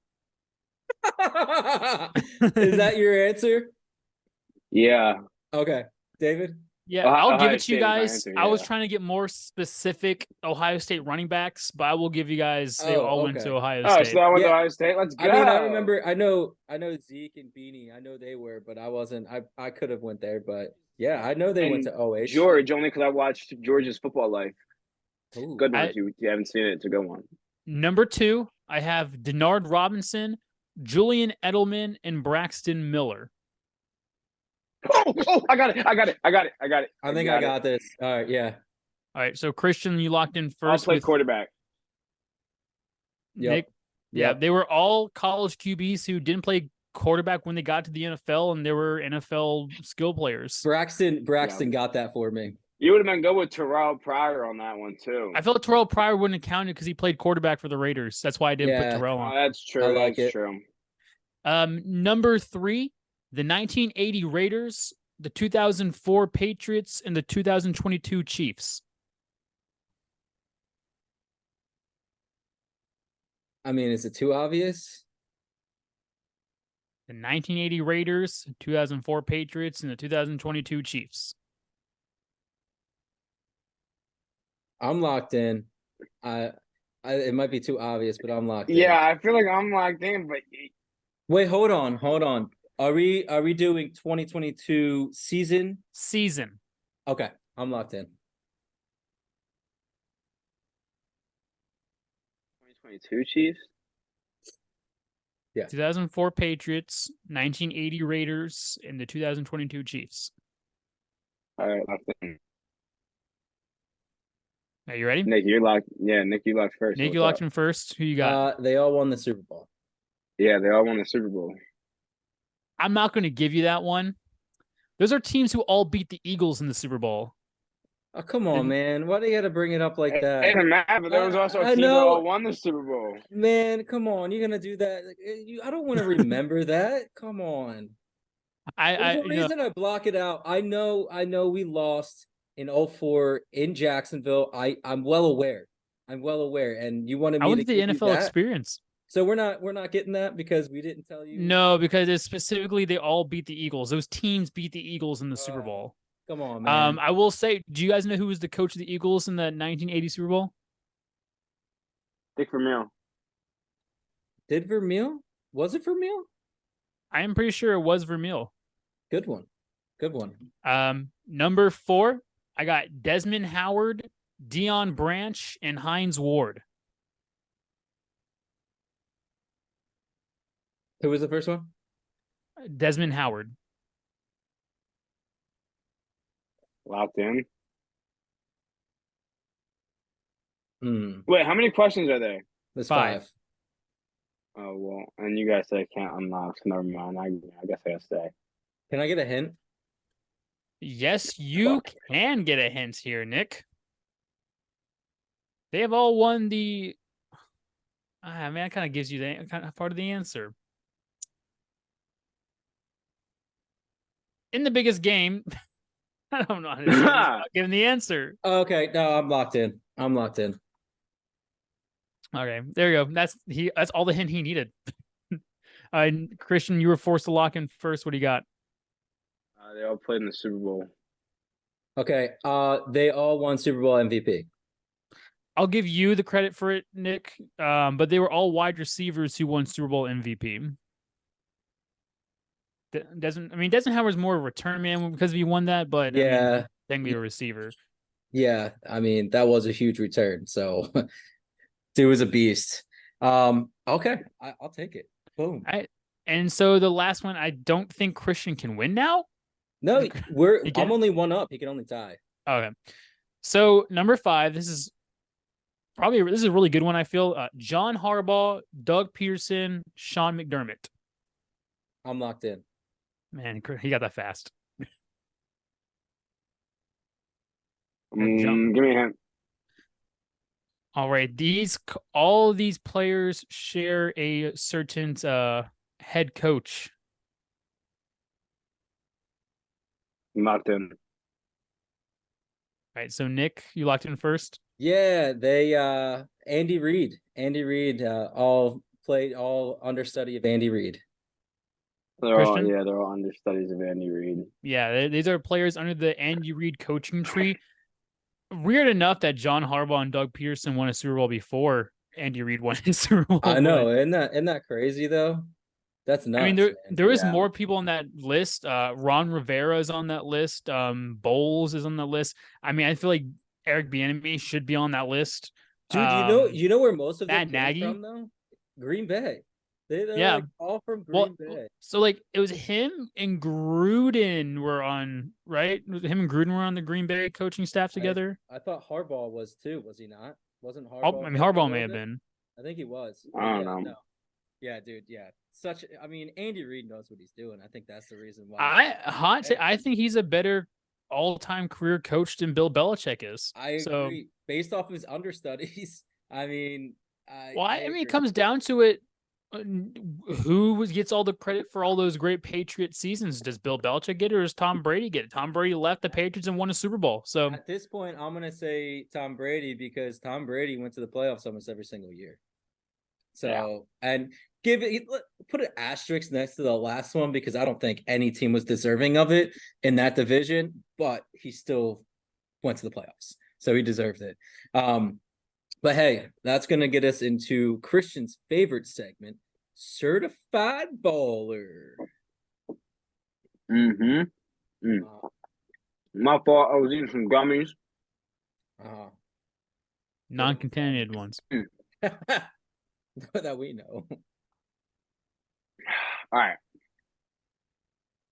Is that your answer? Yeah. Okay, David. Yeah, I'll give Ohio it to you State is my guys. answer, I was yeah. trying to get more specific Ohio State running backs, but I will give you guys they Oh, all went okay. to Ohio Oh, State. so that went to Yeah. Ohio State. Let's go. I mean, I remember. I know Zeke and Beanie. I know they were, but I wasn't. I could have went there, but yeah, I know they went to OH. George, only because I watched George's Football Life. Ooh. Good one. If you haven't seen it, it's a good one. Number 2, I have Denard Robinson, Julian Edelman, and Braxton Miller. Oh, I got it. I think I got this. All right, yeah. All right, so Christian, you locked in I'll first play with quarterback. Yep. Nick. Yeah, Yep. they were all college QBs who didn't play quarterback when they got to the NFL, and they were NFL skill players. Braxton got that for me. You would have been good with Terrell Pryor on that one too. I felt Terrell Pryor wouldn't have counted because he played quarterback for the Raiders. That's why I didn't Yeah. put Terrell Oh, on. that's true. I like That's it. true. Number 3, the 1980 Raiders, the 2004 Patriots, and the 2022 Chiefs. I mean, is it too obvious? The 1980 Raiders, 2004 Patriots, and the 2022 Chiefs. I'm locked in. It might be too obvious, but I'm locked in. Yeah, I feel like I'm locked in, but Wait, hold on. Are we doing 2022 season? Season. Okay, I'm locked in. 2022 Chiefs. 2004 Patriots, 1980 Raiders, and the 2022 Chiefs. All right, locked in. Are you ready? Nick, you're locked. Yeah, Nick, you locked first. Nick, you locked in first. Who you got? They all won the Super Bowl. Yeah, they all won the Super Bowl. I'm not going to give you that one. Those are teams who all beat the Eagles in the Super Bowl. Oh, come on, man. Why do you got to bring it up like that? It doesn't matter, but there was also a I team that know. all won the Super Bowl. Man, come on. You're going to do that? I don't want to remember that. Come on. There's a reason I block it out. I know we lost in 2004 in Jacksonville. I'm well aware. And you wanted me I to wanted the give you NFL that? experience. So we're not getting that because we didn't tell you. No, because it's specifically they all beat the Eagles. Those teams beat the Eagles in the Super Bowl. Come on, man. I will say, do you guys know who was the coach of the Eagles in the 1980 Super Bowl? Dick Vermeil. Did Vermeil? Was it Vermeil? I am pretty sure it was Vermeil. Good one. Number 4, I got Desmond Howard, Dion Branch, and Hines Ward. Who was the first one? Desmond Howard. Locked in. Hmm. Wait, how many questions are there? There's 5. 5. Oh, well, and you guys said I can't unlock, so never mind. I guess I gotta stay. Can I get a hint? Yes, you can get a hint here, Nick. They have all won the. I mean, that kind of gives you the kind of part of the answer. In the biggest game, I don't know how to say this without giving the answer. Okay, no, I'm locked in. Okay, there you go. That's all the hint he needed. Christian, you were forced to lock in first. What do you got? They all played in the Super Bowl. Okay, they all won Super Bowl MVP. I'll give you the credit for it, Nick. But they were all wide receivers who won Super Bowl MVP. Desmond more a return man because he won that, but yeah, then be a receiver. Yeah, I mean that was a huge return. So, dude was a beast. Okay, I'll take it. Boom. And so the last one, I don't think Christian can win now. No, I'm only one up. He can only tie. Okay. So number 5, this is a really good one. I feel John Harbaugh, Doug Peterson, Sean McDermott. I'm locked in. Man, he got that fast. Give me a hint. All right, all these players share a certain head coach. Locked in. Right, so Nick, you locked in first. Yeah, they Andy Reid, all understudy of Andy Reid. They're all understudies of Andy Reid. Yeah, these are players under the Andy Reid coaching tree. Weird enough that John Harbaugh and Doug Peterson won a Super Bowl before Andy Reid won a Super Bowl. I know, isn't that crazy though? That's nuts. I mean, there is more people on that list. Ron Rivera is on that list. Bowles is on that list. I mean, I feel like Eric Bieniemy should be on that list. Dude, you know where most of them came from though? Green Bay. They're all from Green Bay. So it was him and Gruden were on, right? Him and Gruden were on the Green Bay coaching staff together. I thought Harbaugh was too. Was he not? Wasn't Harbaugh? Harbaugh may have been. I think he was. I don't know. No. Yeah, dude. Yeah. Andy Reid knows what he's doing. I think that's the reason why. I think he's a better all-time career coach than Bill Belichick is. I agree. Based off his understudies, it comes down to it. Who gets all the credit for all those great Patriot seasons? Does Bill Belichick get it, or does Tom Brady get it? Tom Brady left the Patriots and won a Super Bowl. So at this point, I'm gonna say Tom Brady because Tom Brady went to the playoffs almost every single year. So and put an asterisk next to the last one because I don't think any team was deserving of it in that division, but he still went to the playoffs, so he deserved it. But hey, that's going to get us into Christian's favorite segment, Certified Baller. My fault. I was eating some gummies. Non-contaminated ones. That we know. All right.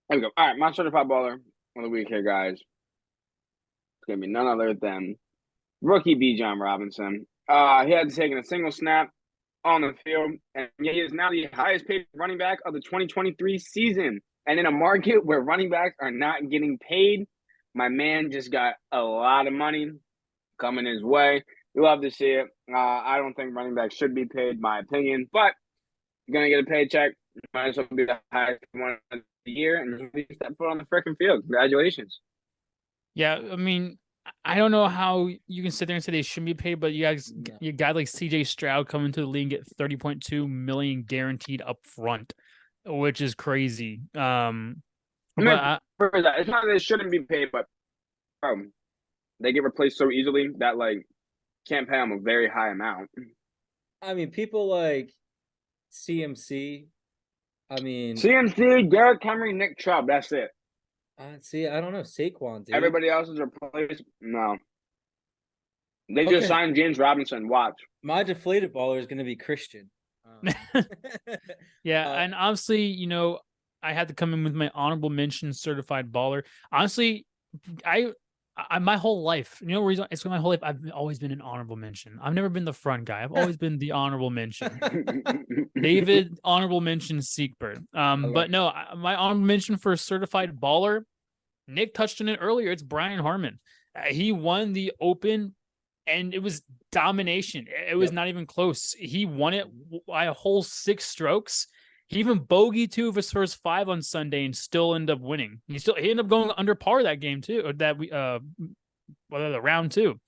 There we go. All right, my Certified Baller of the week here, guys. It's going to be none other than rookie Bijan Robinson. He hadn't taken a single snap on the field, and he is now the highest paid running back of the 2023 season. And in a market where running backs are not getting paid, my man just got a lot of money coming his way. We love to see it. I don't think running backs should be paid, my opinion, but you're going to get a paycheck. Might as well be the highest one of the year, and you step foot on the freaking field. Congratulations. Yeah, I mean, I don't know how you can sit there and say they shouldn't be paid, but you guys like CJ Stroud coming to the league and get $30.2 million guaranteed up front, which is crazy. It's not that they shouldn't be paid, but they get replaced so easily that can't pay them a very high amount. I mean, people like CMC. CMC, Derrick Henry, Nick Chubb. That's it. I don't know. Saquon, dude. Everybody else is replaced. No. They just signed James Robinson. Watch. My deflated baller is going to be Christian. Yeah, and obviously, I had to come in with my honorable mention certified baller. Honestly, I my whole life, reason it's my whole life I've always been an honorable mention. I've never been the front guy. I've always been the honorable mention. David, honorable mention Seekbird. But no, my honorable mention for certified baller, Nick touched on it earlier. It's Brian Harmon. He won the Open, and it was domination. It was not even close. He won it by a whole 6 strokes. He even bogeyed 2 of his first 5 on Sunday and still ended up winning. He ended up going under par that game too, or that the round 2.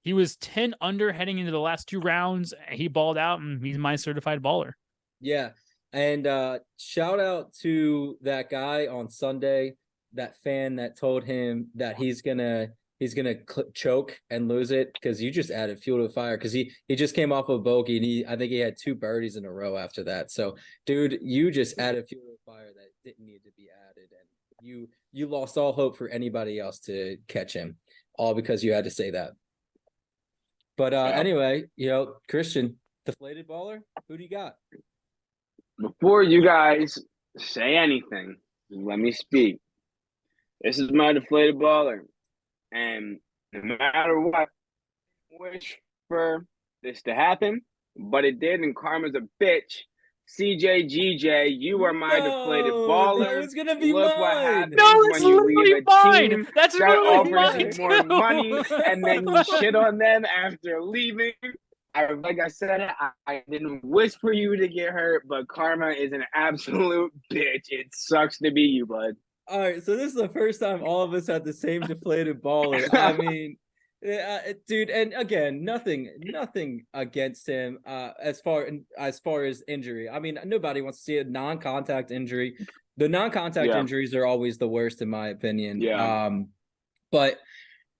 He was 10 under heading into the last 2 rounds. He balled out, and he's my certified baller. Yeah. And shout out to that guy on Sunday, that fan that told him that he's gonna choke and lose it, because you just added fuel to the fire, because he just came off a bogey, and I think he had 2 birdies in a row after that. So, dude, you just added fuel to the fire that didn't need to be added, and you lost all hope for anybody else to catch him, all because you had to say that. But anyway, Christian, deflated baller, who do you got? Before you guys say anything, let me speak. This is my deflated baller. And no matter what, I wish for this to happen, but it did, and karma's a bitch. CJGJ, you are my deflated baller. That was gonna be Look mine. what happens No, when you leave a team That's that literally offers mine you more too. money, and then you shit on them after leaving. Like I said, I didn't wish for you to get hurt, but karma is an absolute bitch. It sucks to be you, bud. All right, so this is the first time all of us had the same deflated baller. I mean, dude, and again, nothing against him as far as injury. I mean, nobody wants to see a non-contact injury. The non-contact injuries are always the worst, in my opinion. Yeah. But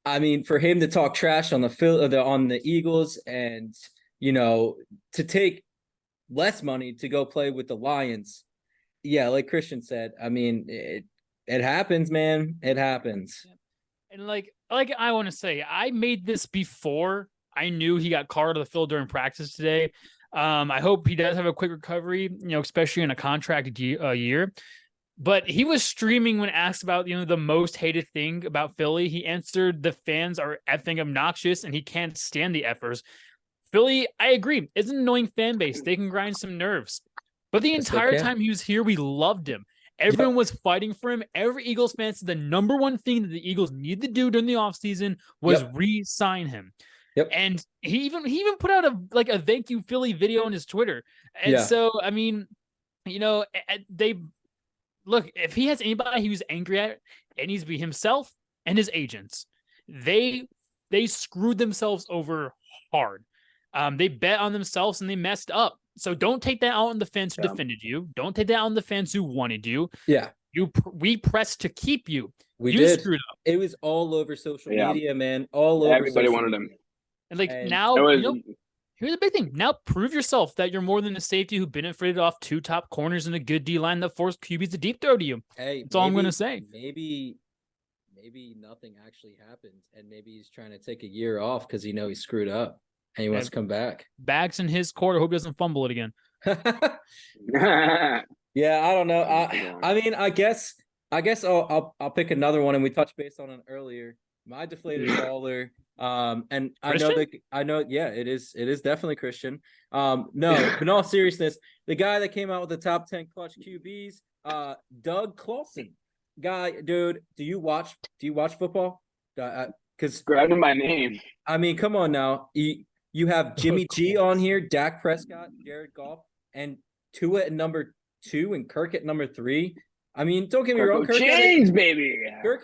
I mean, for him to talk trash on the Eagles, and to take less money to go play with the Lions, yeah, like Christian said, I mean, it happens, man. It happens. And like I want to say, I made this before I knew he got called to the field during practice today. I hope he does have a quick recovery, especially in a contract year. But he was streaming when asked about, the most hated thing about Philly. He answered, the fans are effing obnoxious and he can't stand the effers. Philly, I agree, is an annoying fan base. They can grind some nerves. But the entire time he was here, we loved him. Everyone was fighting for him. Every Eagles fan said the number one thing that the Eagles needed to do during the offseason was re-sign him. Yep. And he even put out a thank you Philly video on his Twitter. And so, I mean, they look, if he has anybody he was angry at, it needs to be himself and his agents. They screwed themselves over hard. They bet on themselves and they messed up. So don't take that out on the fans who defended you. Don't take that out on the fans who wanted you. Yeah. We pressed to keep you. You did. Screwed up. It was all over social media, man. All over. Everybody wanted him. And now, here's the big thing. Now prove yourself that you're more than a safety who benefited off 2 top corners and a good D-line that forced QBs to deep throw to you. Hey, that's all I'm going to say. Maybe nothing actually happened, and maybe he's trying to take a year off because he screwed up and he wants to come back. Bags in his court. I hope he doesn't fumble it again. Yeah, I don't know. I mean, I guess I'll pick another one, and we touched base on it earlier. My deflated baller. And Christian? I know, yeah, it is definitely Christian. No, but in all seriousness, the guy that came out with the top 10 clutch QBs, Doug Clawson. Guy, dude, do you watch football? Because grab him by name. I mean, come on now. You have Jimmy G on here, Dak Prescott, Jared Goff, and Tua at number 2 and Kirk at number 3. I mean, don't get me wrong. Kirk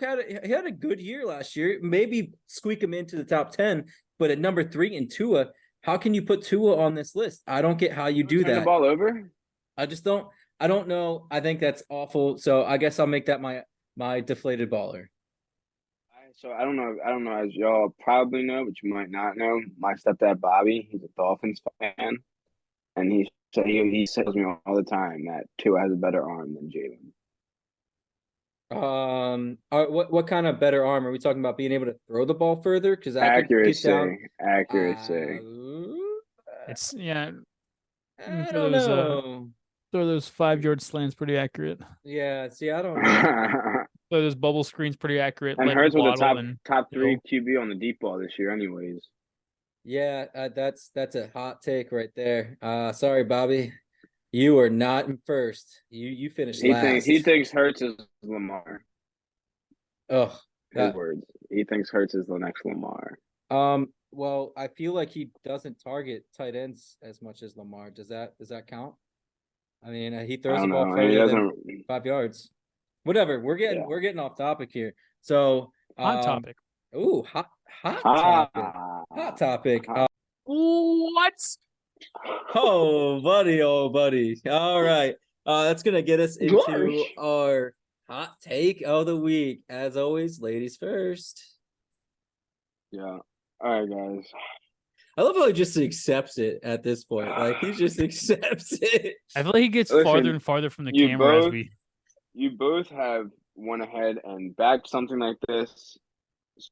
had a good year last year. Maybe squeak him into the top 10, but at number 3 in Tua, how can you put Tua on this list? I don't get how you do that. Turn the ball over? I just don't. I don't know. I think that's awful. So I guess I'll make that my deflated baller. So I don't know, as y'all probably know, but you might not know. My stepdad Bobby, he's a Dolphins fan, and he tells me all the time that Tua has a better arm than Jalen. What kind of better arm are we talking about? Being able to throw the ball further? Because accuracy. It's I don't know. Throw those 5-yard slants pretty accurate. Yeah, see, I don't know. Throw those bubble screens pretty accurate. And Hurts was the top 3 QB on the deep ball this year, anyways. Yeah, that's a hot take right there. Sorry, Bobby. You are not in first. You finished last. He thinks Hurts is Lamar. Oh, his words. He thinks Hurts is the next Lamar. Well, I feel like he doesn't target tight ends as much as Lamar. Does that count? I mean, he I throws the don't ball know. He further than doesn't. 5 yards. Whatever. We're getting off topic here. So, Hot topic. ooh, hot topic. Ah. Hot topic. What? Oh, buddy, oh, buddy. All right. That's gonna get us into Gosh. our hot take of the week. As always, ladies first. Yeah. All right, guys. I love how he just accepts it at this point. Like he just accepts it. I feel like he gets Listen, farther and farther from the you camera as both- we. You both have went ahead and backed something like this.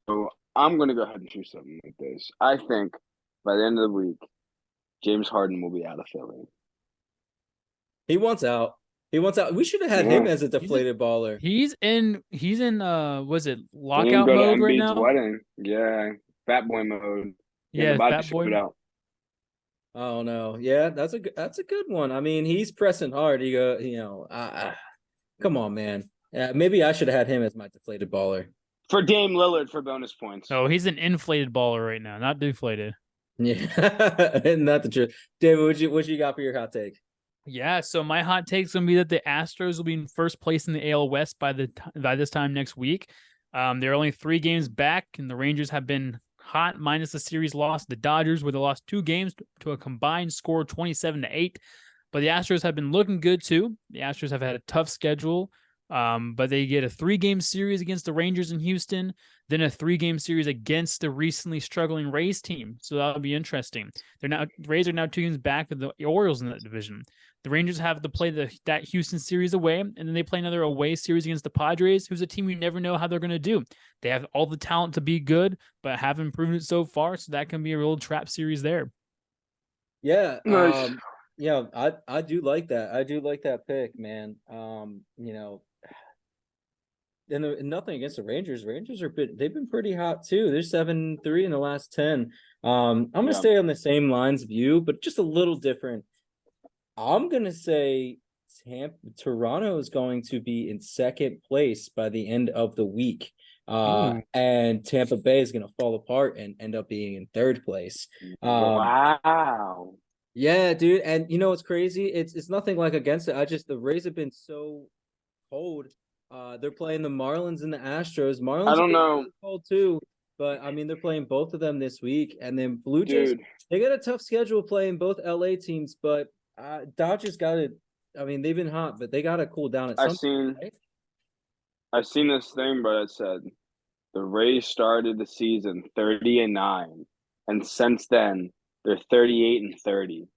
So I'm going to go ahead and do something like this. I think by the end of the week, James Harden will be out of Philly. He wants out. He wants out. We should have had him as a deflated baller. He's in was it He didn't lockout go to mode right Embiid's now? wedding. Yeah, fat boy mode. Yeah, about fat to boy. shoot out. Oh no. Yeah, that's a good one. I mean, he's pressing hard. Come on, man. Maybe I should have had him as my deflated baller. For Dame Lillard for bonus points. Oh, he's an inflated baller right now, not deflated. Yeah, not the truth. David, what you got for your hot take? Yeah, so my hot take is gonna be that the Astros will be in first place in the AL West by this time next week. They're only 3 games back, and the Rangers have been hot minus the series loss. The Dodgers, where they lost 2 games to a combined score of 27-8. But the Astros have been looking good too. The Astros have had a tough schedule. But they get a 3-game series against the Rangers in Houston, then a 3-game series against the recently struggling Rays team. So that'll be interesting. The Rays are now 2 games back of the Orioles in that division. The Rangers have to play that Houston series away, and then they play another away series against the Padres, who's a team you never know how they're going to do. They have all the talent to be good, but haven't proven it so far. So that can be a real trap series there. Yeah. Nice. Yeah, I do like that. I do like that pick, man. And nothing against the Rangers. Rangers they've been pretty hot too. They're 7-3 in the last 10. I'm gonna stay on the same lines of you, but just a little different. I'm gonna say Toronto is going to be in second place by the end of the week. And Tampa Bay is gonna fall apart and end up being in third place. Wow. Yeah, dude. And you know what's crazy? It's nothing like against it. The Rays have been so cold. They're playing the Marlins and the Astros. Marlins I don't know. cold too, but I mean they're playing both of them this week. And then Blue Jays, they got a tough schedule playing both LA teams, but Dodgers they've been hot, but they gotta cool down at some point, right? I've seen this thing, but it said the Rays started the season 30-9, and since then they're 38-30.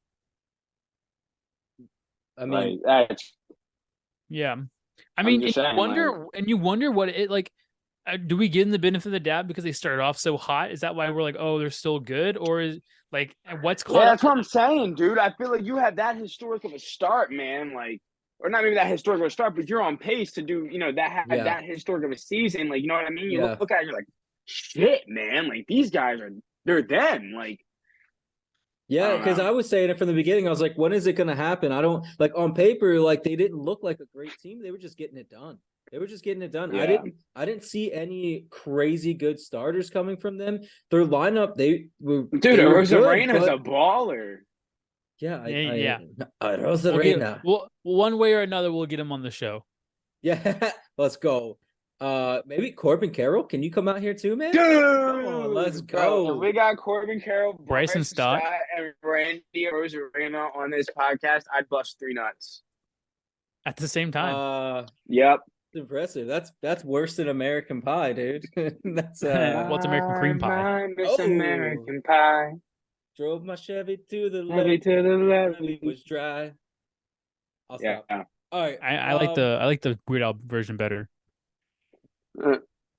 I mean, that's yeah. I mean, you wonder what it like. Do we give them the benefit of the doubt because they started off so hot? Is that why we're like, oh, they're still good, or is like what's caught? Yeah, that's what I'm saying, dude. I feel like you had that historic of a start, man. Like, or not maybe that historic of a start, but you're on pace to do, that historic of a season. Like, you know what I mean? You look at it, you're like, shit, man. Like these guys they're them. Like. Yeah, because I was saying it from the beginning. I was like, when is it going to happen? I don't like on paper, like they didn't look like a great team. They were just getting it done. Yeah. I didn't see any crazy good starters coming from them. Their lineup, Rosarena's a baller. Yeah. Rosarena. Well, one way or another, we'll get him on the show. Yeah, let's go. Maybe Corbin Carroll. Can you come out here too, man? Dude, come on, let's go. Bro, if we got Corbin Carroll, Bryson Stott, and Randy Rosarena on this podcast, I'd bust 3 nuts at the same time. Yep. That's impressive. That's worse than American Pie, dude. That's what's American Cream Pie? American Pie. Drove my Chevy to the levee was dry. I'll stop. All right. I like the Weird Al version better.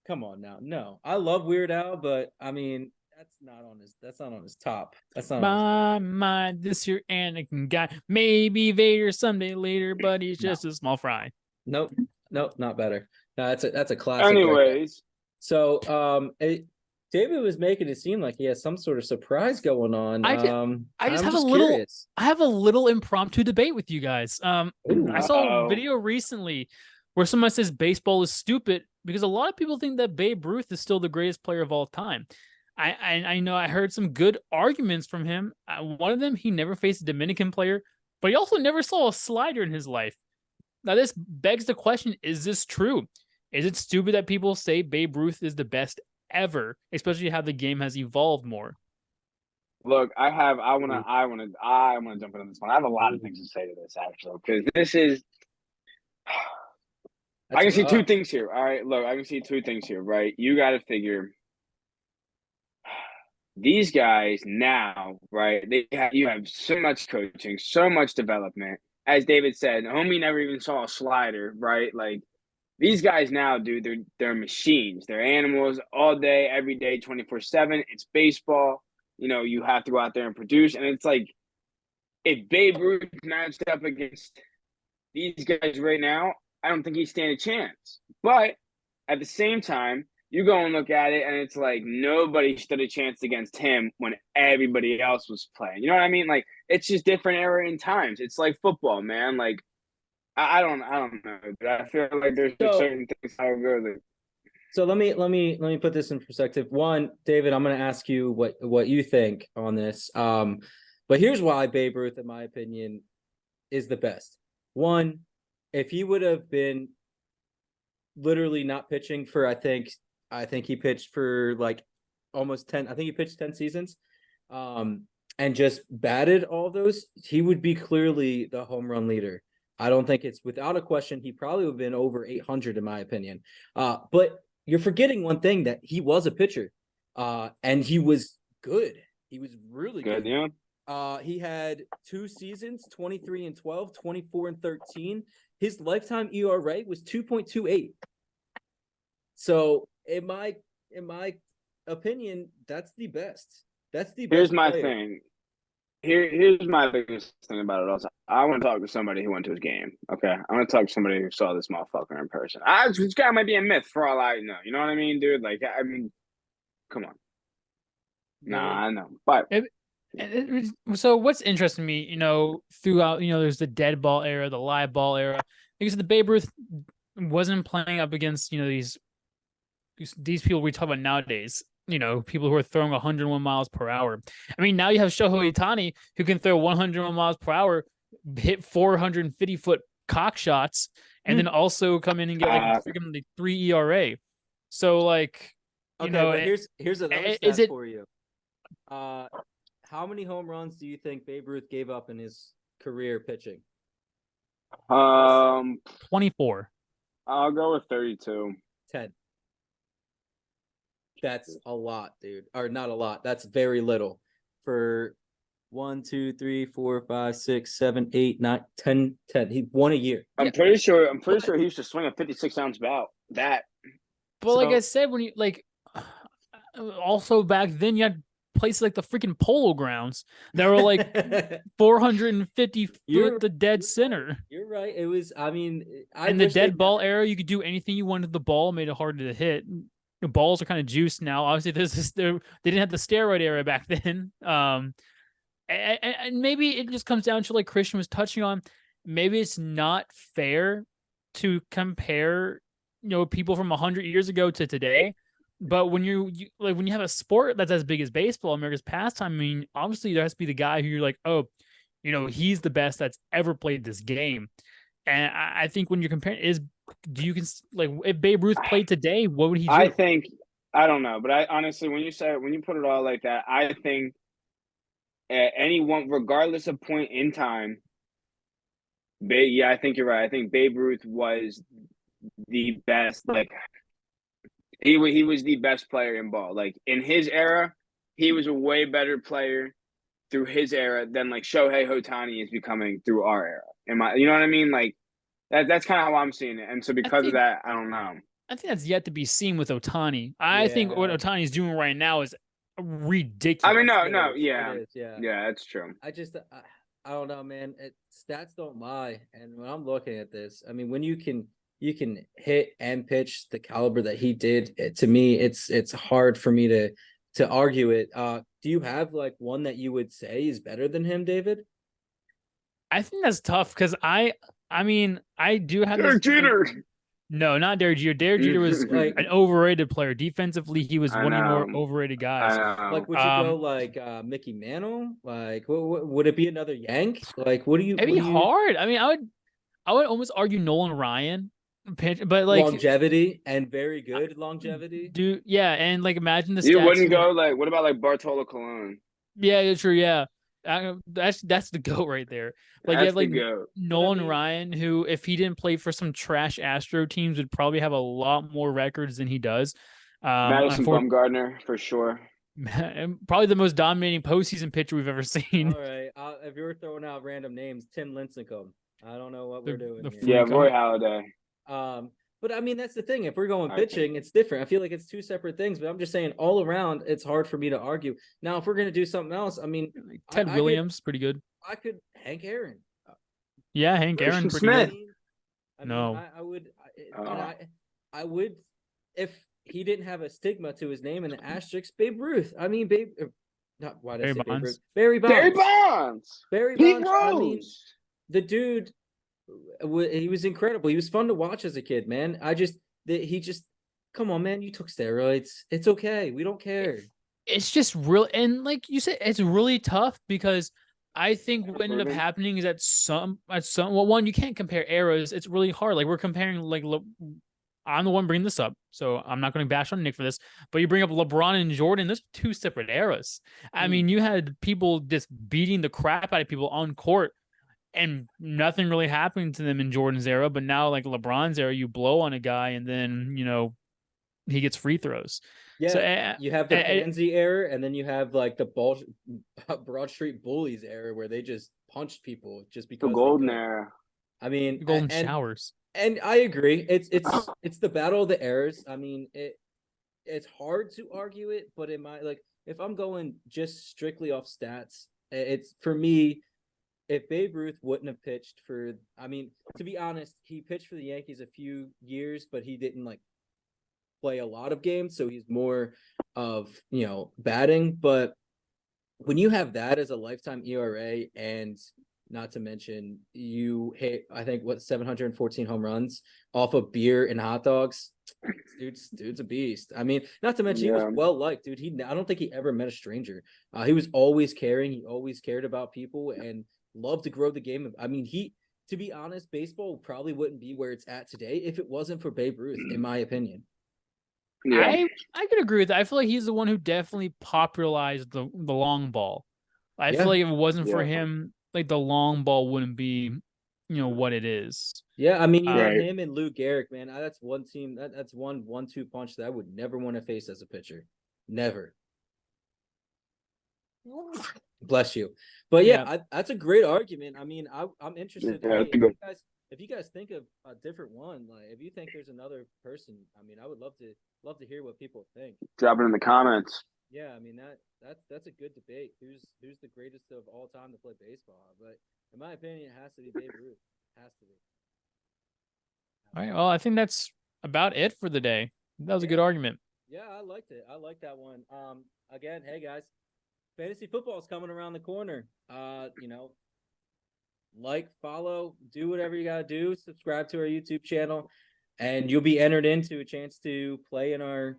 Come on now. No, I love Weird Al, but I mean that's not on his top. That's not my mind. This here Anakin guy, maybe Vader someday later, but he's just a small fry. Nope, not better. No, that's a classic. Anyways, so David was making it seem like he has some sort of surprise going on. I have a little impromptu debate with you guys. I saw a video recently where someone says baseball is stupid because a lot of people think that Babe Ruth is still the greatest player of all time. I know I heard some good arguments from him. One of them, he never faced a Dominican player, but he also never saw a slider in his life. Now, this begs the question, is this true? Is it stupid that people say Babe Ruth is the best ever, especially how the game has evolved more? Look, I want to jump into this one. I have a lot of things to say to this, actually, because this is. I can see two things here. All right, look, I can see two things here, right? You got to figure these guys now, right? You have so much coaching, so much development. As David said, homie never even saw a slider, right? Like these guys now, dude, they're machines. They're animals all day, every day, 24/7. It's baseball. You have to go out there and produce. And it's like if Babe Ruth matched up against these guys right now, I don't think he'd stand a chance. But at the same time, you go and look at it, and it's like nobody stood a chance against him when everybody else was playing. You know what I mean? Like it's just different era in times. It's like football, man. Like I don't know. But I feel like there's just certain things how it goes. So let me put this in perspective. One, David, I'm going to ask you what you think on this. But here's why Babe Ruth, in my opinion, is the best. One, if he would have been literally not pitching for, I think he pitched for like almost 10. I think he pitched 10 seasons, and just batted all those, he would be clearly the home run leader. I don't think it's without a question. He probably would have been over 800 in my opinion. But you're forgetting one thing, that he was a pitcher, and he was good. He was really good. Yeah. He had 2 seasons, 23-12, 24-13. His lifetime ERA was 2.28. So in my opinion, that's the best. That's the best. Here's my thing. Here's my biggest thing about it also. I want to talk to somebody who went to his game. Okay. I want to talk to somebody who saw this motherfucker in person. This guy might be a myth for all I know. You know what I mean, dude? Like, I mean, come on. Nah, I know. But so what's interesting to me, throughout, there's the dead ball era, the live ball era, because the Babe Ruth wasn't playing up against, these people we talk about nowadays, people who are throwing 101 miles per hour. I mean, now you have Shohei Ohtani, who can throw 101 miles per hour, hit 450-foot cock shots, and then also come in and get like freaking 3 ERA. So like, but here's another stat for you. How many home runs do you think Babe Ruth gave up in his career pitching? 24. I'll go with 32. 10. That's a lot, dude. Or not a lot. That's very little. For 1, 2, 3, 4, 5, 6, 7, 8, 9, 10. He won a year. I'm pretty sure he used to swing a 56-ounce bat. But like I said, when you also back then you had places like the freaking Polo Grounds that were like 450 foot the dead center. You're right. It was. I mean, in the dead ball era, you could do anything you wanted. The ball made it harder to hit. The balls are kind of juiced now. Obviously, they didn't have the steroid era back then. And maybe it just comes down to, like Christian was touching on, maybe it's not fair to compare, people from 100 years ago to today. But when you have a sport that's as big as baseball, America's pastime, I mean, obviously there has to be the guy who you're like, oh, he's the best that's ever played this game. And I think when you're comparing, if Babe Ruth played today, what would he do? I don't know, but I honestly, when you put it all like that, I think anyone, regardless of point in time, I think you're right. I think Babe Ruth was the best. Like he was the best player in ball. Like in his era, he was a way better player through his era than like Shohei Ohtani is becoming through our era. You know what I mean? Like that's kind of how I'm seeing it. And so because of that, I don't know. I think that's yet to be seen with Ohtani. I think what Ohtani's doing right now is ridiculous. I mean, yeah, that's true. I don't know, man. Stats don't lie, and when I'm looking at this, I mean, when you can hit and pitch the caliber that he did, to me, it's hard for me to argue it. Do you have like one that you would say is better than him, David? I think that's tough because I mean, I do have Jeter. No, not Derek Jeter. Derek Jeter was Like- an overrated player. Defensively, he was I one of the more know. overrated I guys. know. Like, would you go like Mickey Mantle? Like, what would it be another Yank? Like, what do you? It'd be hard. I mean, I would almost argue Nolan Ryan, but like Longevity and very good longevity. dude, yeah, and like imagine the You stats. wouldn't go like, what about like Bartolo Colon? Yeah, true. Yeah, that's the goat right there. Like you That's have like the goat. Nolan mean- Ryan, who if he didn't play for some trash Astro teams, would probably have a lot more records than he does. Madison Bumgarner for sure. Probably the most dominating postseason pitcher we've ever seen. All right, if you were throwing out random names, Tim Lincecum. I don't know what we're doing the here. Yeah, Freak Roy on. Halladay. But I mean, that's the thing. If we're going I pitching, it's different. I feel like it's two separate things, but I'm just saying all around, it's hard for me to argue. Now, if we're going to do something else, I mean, Ted I Williams, pretty good. could Hank Aaron. Yeah, Hank Aaron, Christian pretty Smith. good. I mean, No. I would, Oh. and I would, if he didn't have a stigma to his name and an asterisk, Babe Ruth. I mean, not why did I Barry say Babe Bonds. Ruth? Barry Bonds. Barry Bonds. Barry Pete Bonds. I mean, Rose. the dude, he was incredible. He was fun to watch as a kid, man. He just, come on, man. You took steroids. It's okay. We don't care. It's just real, and like you said, it's really tough because I think what ended up Improving. happening is that well, one, you can't compare eras. It's really hard. Like we're comparing I'm the one bringing this up, so I'm not going to bash on Nick for this. But you bring up LeBron and Jordan. There's two separate eras. I mean, you had people just beating the crap out of people on court, and nothing really happened to them in Jordan's era. But now, like LeBron's era, you blow on a guy, and then he gets free throws. Yeah, So, you have the Pansy era, and then you have like the Broad Street Bullies era, where they just punched people just because The they golden could. era. I mean, golden and, showers. and I agree. It's the battle of the eras. I mean, it's hard to argue it, but if I'm going just strictly off stats, it's for me. If Babe Ruth wouldn't have pitched to be honest, he pitched for the Yankees a few years, but he didn't like play a lot of games, so he's more of batting. But when you have that as a lifetime ERA, and not to mention you hit, I think 714 home runs off of beer and hot dogs, dude's a beast. I mean, not to mention he was well liked, dude. I don't think he ever met a stranger. He was always caring. He always cared about people and loved to grow the game. I mean, to be honest, baseball probably wouldn't be where it's at today if it wasn't for Babe Ruth, in my opinion. Yeah. I could agree with that. I feel like he's the one who definitely popularized the long ball. I Yeah. feel like if it wasn't for Yeah. him, like the long ball wouldn't be, what it is. Yeah, I mean, you had Right. him and Lou Gehrig, man. That's one team. That's one 1-2 punch that I would never want to face as a pitcher. Never. Bless you. But yeah, that's a great argument. I mean, I'm interested. Yeah, Hey, if you guys think of a different one, like if you think there's another person, I mean, I would love to hear what people think. Drop it in the comments. Yeah, I mean that's a good debate. Who's the greatest of all time to play baseball? But in my opinion, it has to be Babe Ruth. It has to be. All right. Well, I think that's about it for the day. That was a good argument. Yeah, I liked it. I like that one. Again, hey guys, fantasy football is coming around the corner. Like, follow, do whatever you gotta do. Subscribe to our YouTube channel, and you'll be entered into a chance to play in our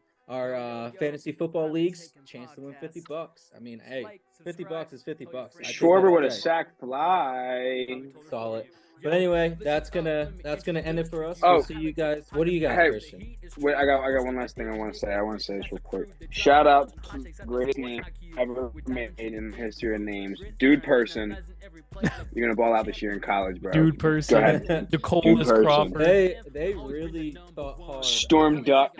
fantasy football leagues. Chance to win $50. I mean, hey, $50 is $50. Schwarber with a sack fly. Solid. But anyway, that's gonna end it for us. Oh. We'll see you guys. What do you got, Hey. Christian? Wait, I got one last thing I want to say. I want to say this real quick. Shout out to the greatest name ever made in the history of names. Dude person. You're gonna ball out this year in college, bro. Dude person. Go ahead. The coldest person. Crawford. They really thought hard. Storm Duck.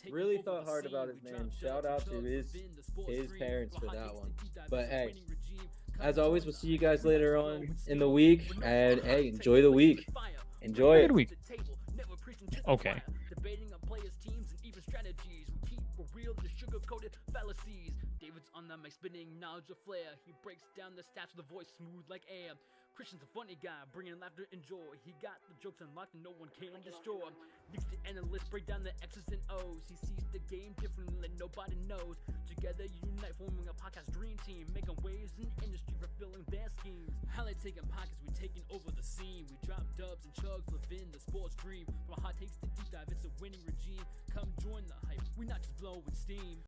Really thought hard about his name. Shout out to his parents for that one. But hey, as always, we'll see you guys later on in the week. And hey, enjoy the week. Enjoy it. Good week. Okay. Debating on players' teams and even strategies. We keep it real, the sugar-coated fallacies. David's on the mic spinning knowledge of flair. He breaks down the stats with a voice smooth like air. Christian's a funny guy, bringing laughter and joy. He got the jokes unlocked and no one can destroy. Leads the analysts, break down the X's and O's. He sees the game differently than nobody knows. Together unite, forming a podcast dream team, making waves in the industry, fulfilling their schemes. Highlight taking pockets, we taking over the scene. team. We drop dubs and chugs, live in the sports dream. From hot takes to deep dive, it's a winning regime. Come join the hype, we not just blowing steam.